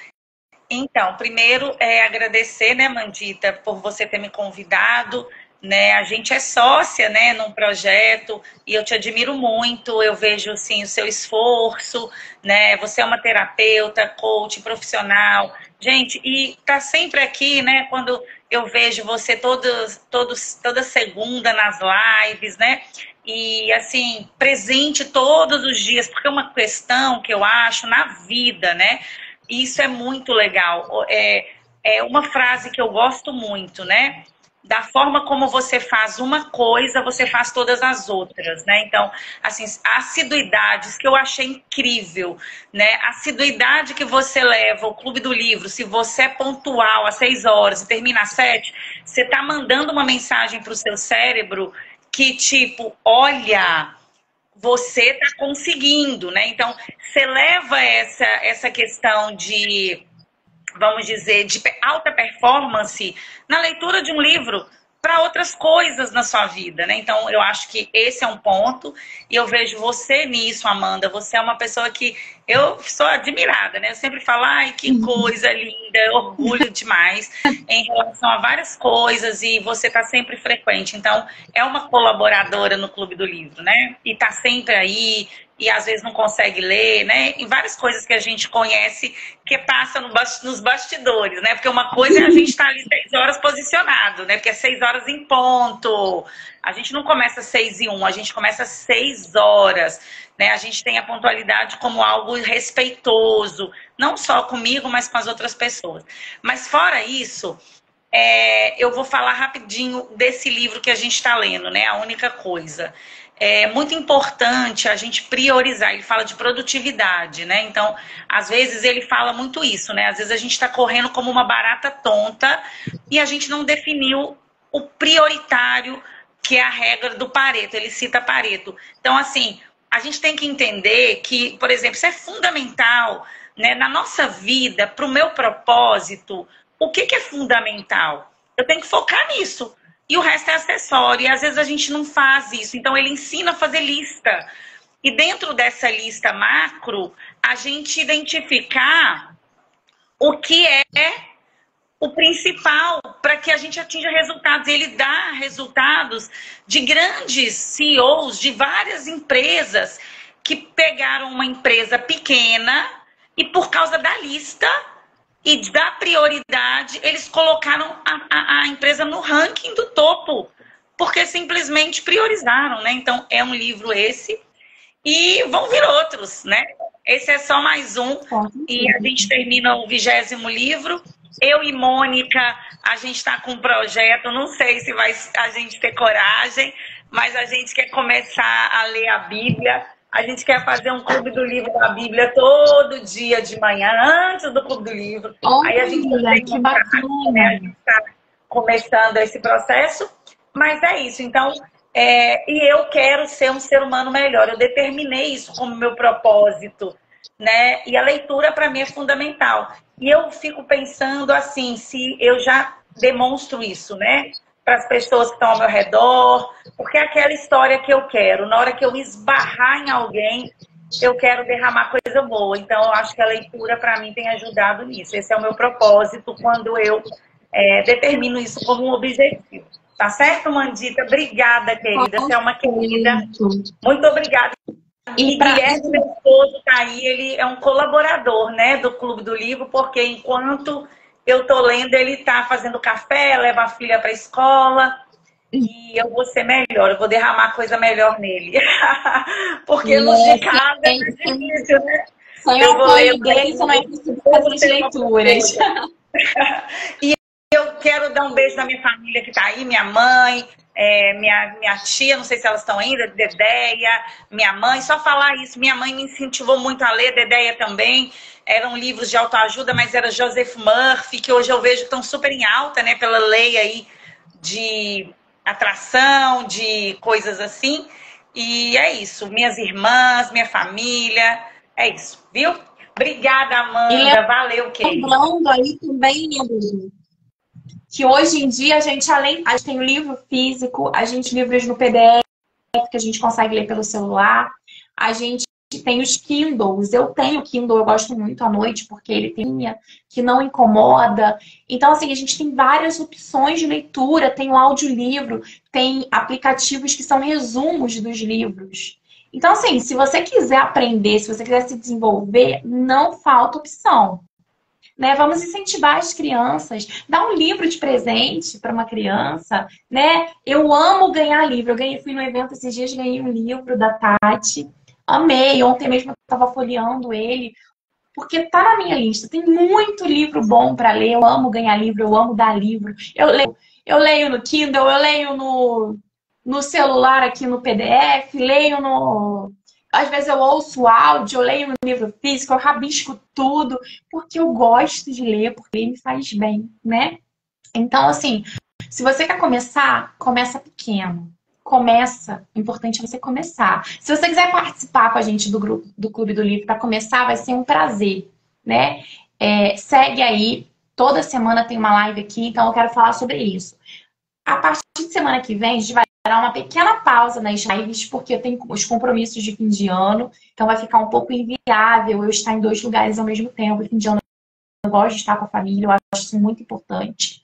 Então, primeiro, agradecer, né, Mandita, por você ter me convidado, né? A gente é sócia, né, num projeto e eu te admiro muito. Eu vejo, assim, o seu esforço, né? Você é uma terapeuta, coach, profissional. Gente, e tá sempre aqui, né, quando eu vejo você toda segunda nas lives, né? E, assim, presente todos os dias, porque é uma questão que eu acho na vida, né? E isso é muito legal. É uma frase que eu gosto muito, né? Da forma como você faz uma coisa, você faz todas as outras, né? Então, assim, assiduidades que eu achei incrível, né? A assiduidade que você leva ao Clube do Livro, se você é pontual às 6 horas e termina às 7, você tá mandando uma mensagem para o seu cérebro que, tipo, olha, você tá conseguindo, né? Então, você leva essa questão de, vamos dizer, de alta performance na leitura de um livro para outras coisas na sua vida, né? Então, eu acho que esse é um ponto e eu vejo você nisso, Amanda. Você é uma pessoa que eu sou admirada, né? Eu sempre falo, ai, que coisa linda, eu orgulho demais em relação a várias coisas e você tá sempre frequente. Então, é uma colaboradora no Clube do Livro, né? E tá sempre aí, e às vezes não consegue ler, né? E várias coisas que a gente conhece que passa nos bastidores, né? Porque uma coisa é a gente estar ali 6 horas posicionado, né? Porque é 6 horas em ponto. A gente não começa 6:01, a gente começa 6 horas, né? A gente tem a pontualidade como algo respeitoso, não só comigo, mas com as outras pessoas. Mas fora isso, eu vou falar rapidinho desse livro que a gente está lendo, né? A Única Coisa. É muito importante a gente priorizar. Ele fala de produtividade, né? Então, às vezes ele fala muito isso, né? Às vezes a gente está correndo como uma barata tonta e a gente não definiu o prioritário, que é a regra do Pareto. Ele cita Pareto. Então, assim, a gente tem que entender que, por exemplo, isso é fundamental, né? Na nossa vida, para o meu propósito, o que é fundamental? Eu tenho que focar nisso. E o resto é acessório. E às vezes a gente não faz isso. Então ele ensina a fazer lista. E dentro dessa lista macro, a gente identificar o que é o principal para que a gente atinja resultados. E ele dá resultados de grandes CEOs de várias empresas que pegaram uma empresa pequena e por causa da lista e da prioridade, eles colocaram a empresa no ranking do topo, porque simplesmente priorizaram, né? Então, é um livro esse, e vão vir outros, né? Esse é só mais um, e a gente termina o 20º livro. Eu e Mônica, a gente está com um projeto, não sei se vai a gente ter coragem, mas a gente quer começar a ler a Bíblia. A gente quer fazer um clube do livro da Bíblia todo dia de manhã, antes do clube do livro. Olha, aí a gente que bacana! Né? A gente está começando esse processo, mas é isso. Então, e eu quero ser um ser humano melhor. Eu determinei isso como meu propósito, né? E a leitura para mim é fundamental. E eu fico pensando assim, se eu já demonstro isso, né? Para as pessoas que estão ao meu redor, porque é aquela história que eu quero. Na hora que eu esbarrar em alguém, eu quero derramar coisa boa. Então, eu acho que a leitura, para mim, tem ajudado nisso. Esse é o meu propósito quando eu determino isso como um objetivo. Tá certo, Mandita? Obrigada, querida. Você é uma querida. Muito obrigada. E Guilherme, meu esposo, tá aí, ele é um colaborador, né, do Clube do Livro, porque enquanto eu tô lendo, ele tá fazendo café, leva a filha para a escola, e eu vou ser melhor, eu vou derramar coisa melhor nele. Porque no de casa é difícil, né? Eu vou ler dele, você não é possível fazer as leituras. E eu quero dar um beijo na minha família que tá aí, minha mãe, minha tia, não sei se elas estão ainda, Dedéia, minha mãe, só falar isso. Minha mãe me incentivou muito a ler, Dedéia também. Eram livros de autoajuda, mas era Joseph Murphy, que hoje eu vejo que estão super em alta, né? Pela lei aí de atração, de coisas assim. E é isso. Minhas irmãs, minha família, é isso, viu? Obrigada, Amanda. Valeu, querido. Lembrando aí também, que hoje em dia a gente tem o livro físico, a gente tem livros no PDF que a gente consegue ler pelo celular, a gente tem os Kindles. Eu tenho Kindle, eu gosto muito à noite porque ele tem linha que não incomoda. Então, assim, a gente tem várias opções de leitura, tem o audiolivro, tem aplicativos que são resumos dos livros. Então, assim, se você quiser aprender, se você quiser se desenvolver, não falta opção. Né? Vamos incentivar as crianças, dar um livro de presente para uma criança, né? Eu amo ganhar livro. Fui no evento esses dias, ganhei um livro da Tati, amei. Ontem mesmo eu estava folheando ele, porque tá na minha lista. Tem muito livro bom para ler. Eu amo ganhar livro, eu amo dar livro. Eu leio no Kindle, eu leio no celular aqui no PDF, leio no às vezes eu ouço áudio, eu leio no livro físico, eu rabisco tudo, porque eu gosto de ler, porque ler me faz bem, né? Então, assim, se você quer começar, começa pequeno. Começa, o importante é você começar. Se você quiser participar com a gente do grupo do Clube do Livro para começar, vai ser um prazer, né? Segue aí, toda semana tem uma live aqui, então eu quero falar sobre isso. A partir de semana que vem, a gente vai dar uma pequena pausa nas lives, porque eu tenho os compromissos de fim de ano, então vai ficar um pouco inviável eu estar em 2 lugares ao mesmo tempo. Fim de ano eu gosto de estar com a família, eu acho isso muito importante.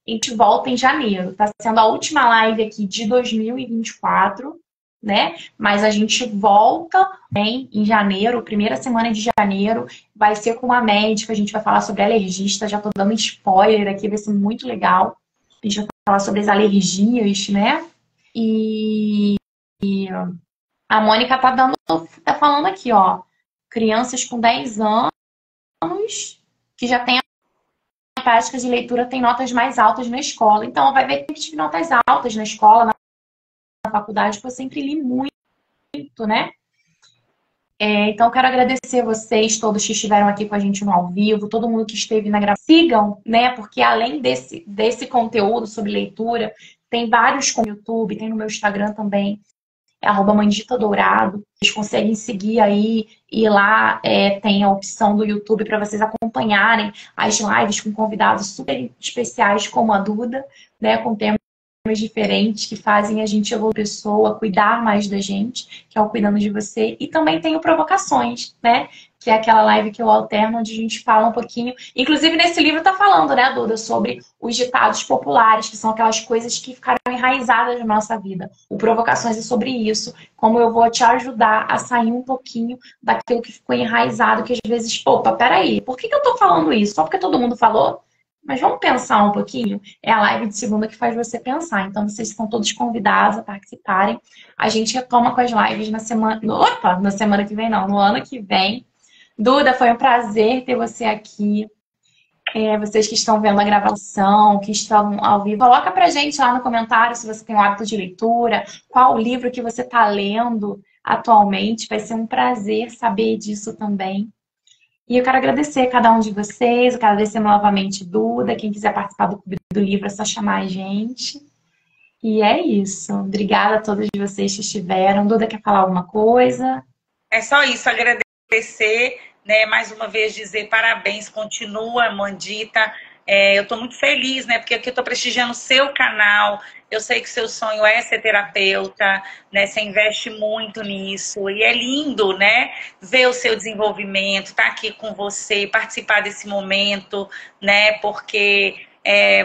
A gente volta em janeiro, tá sendo a última live aqui de 2024, né? Mas a gente volta em janeiro, primeira semana de janeiro, vai ser com uma médica, a gente vai falar sobre alergista, já tô dando spoiler aqui, vai ser muito legal. A gente vai falar sobre as alergias, né? E a Mônica tá falando aqui, ó. Crianças com 10 anos que já têm a prática de leitura têm notas mais altas na escola. Então, vai ver que eu tive notas altas na escola, na faculdade, porque eu sempre li muito, né? Então, quero agradecer vocês todos que estiveram aqui com a gente no ao vivo, todo mundo que esteve na gravação. Sigam, né? Porque além desse conteúdo sobre leitura, tem vários no YouTube, tem no meu Instagram também, @manditadourado. Vocês conseguem seguir aí e lá tem a opção do YouTube para vocês acompanharem as lives com convidados super especiais como a Duda, né? Com temas diferentes que fazem a gente evoluir a pessoa, cuidar mais da gente, que é o cuidando de você. E também tenho provocações, né? Que é aquela live que eu alterno, onde a gente fala um pouquinho. Inclusive, nesse livro tá falando, né, Duda, sobre os ditados populares, que são aquelas coisas que ficaram enraizadas na nossa vida. O Provocações é sobre isso. Como eu vou te ajudar a sair um pouquinho daquilo que ficou enraizado, que às vezes, opa, peraí, por que eu tô falando isso? Só porque todo mundo falou? Mas vamos pensar um pouquinho? É a live de segunda que faz você pensar. Então, vocês estão todos convidados a participarem. A gente retoma com as lives na semana... Opa, na semana que vem não, no ano que vem. Duda, foi um prazer ter você aqui. Vocês que estão vendo a gravação, que estão ao vivo, coloca pra gente lá no comentário se você tem um hábito de leitura, qual o livro que você está lendo atualmente. Vai ser um prazer saber disso também. E eu quero agradecer a cada um de vocês, eu quero agradecer novamente Duda. Quem quiser participar do Clube do Livro é só chamar a gente. E é isso. Obrigada a todos vocês que estiveram. Duda, quer falar alguma coisa? É só isso, agradecer, né? Mais uma vez dizer parabéns, continua, Mandita. Eu estou muito feliz, né? Porque aqui eu estou prestigiando o seu canal. Eu sei que seu sonho é ser terapeuta, né? Você investe muito nisso. E é lindo, né? Ver o seu desenvolvimento, estar aqui com você, participar desse momento, né? Porque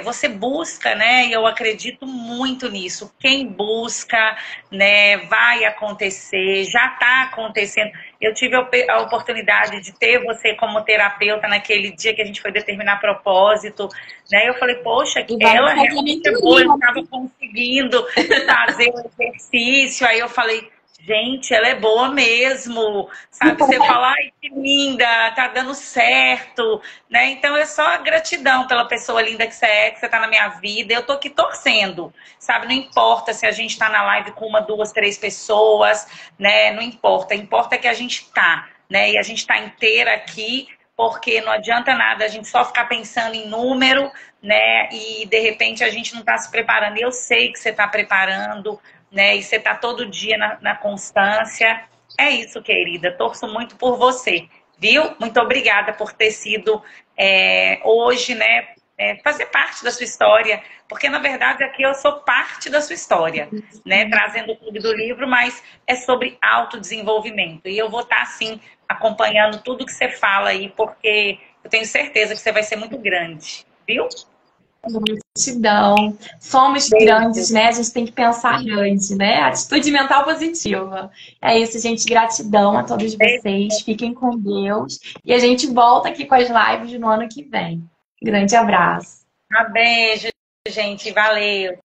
você busca, né? E eu acredito muito nisso. Quem busca, né? Vai acontecer, já está acontecendo. Eu tive a oportunidade de ter você como terapeuta naquele dia que a gente foi determinar propósito, né? Eu falei, poxa, E vamos ela fazer realmente é boa, eu mentoria. estava conseguindo fazer o exercício. Aí eu falei, gente, ela é boa mesmo, sabe? Você fala, ai, que linda, tá dando certo, né? Então é só gratidão pela pessoa linda que você tá na minha vida. Eu tô aqui torcendo, sabe? Não importa se a gente tá na live com uma, duas, três pessoas, né? Não importa. Importa que a gente tá, né? E a gente tá inteira aqui, porque não adianta nada a gente só ficar pensando em número, né? E de repente a gente não tá se preparando. Eu sei que você tá preparando, né? E você tá todo dia na constância. É isso, querida. Torço muito por você, viu? Muito obrigada por ter sido hoje, né? Fazer parte da sua história, porque na verdade aqui eu sou parte da sua história, né? Trazendo o Clube do Livro, mas é sobre autodesenvolvimento. E eu vou estar, assim, acompanhando tudo que você fala aí, porque eu tenho certeza que você vai ser muito grande, viu? Gratidão. Somos grandes, né? A gente tem que pensar grande, né? Atitude mental positiva. É isso, gente. Gratidão a todos vocês. Fiquem com Deus. E a gente volta aqui com as lives no ano que vem. Grande abraço. Um beijo, gente. Valeu.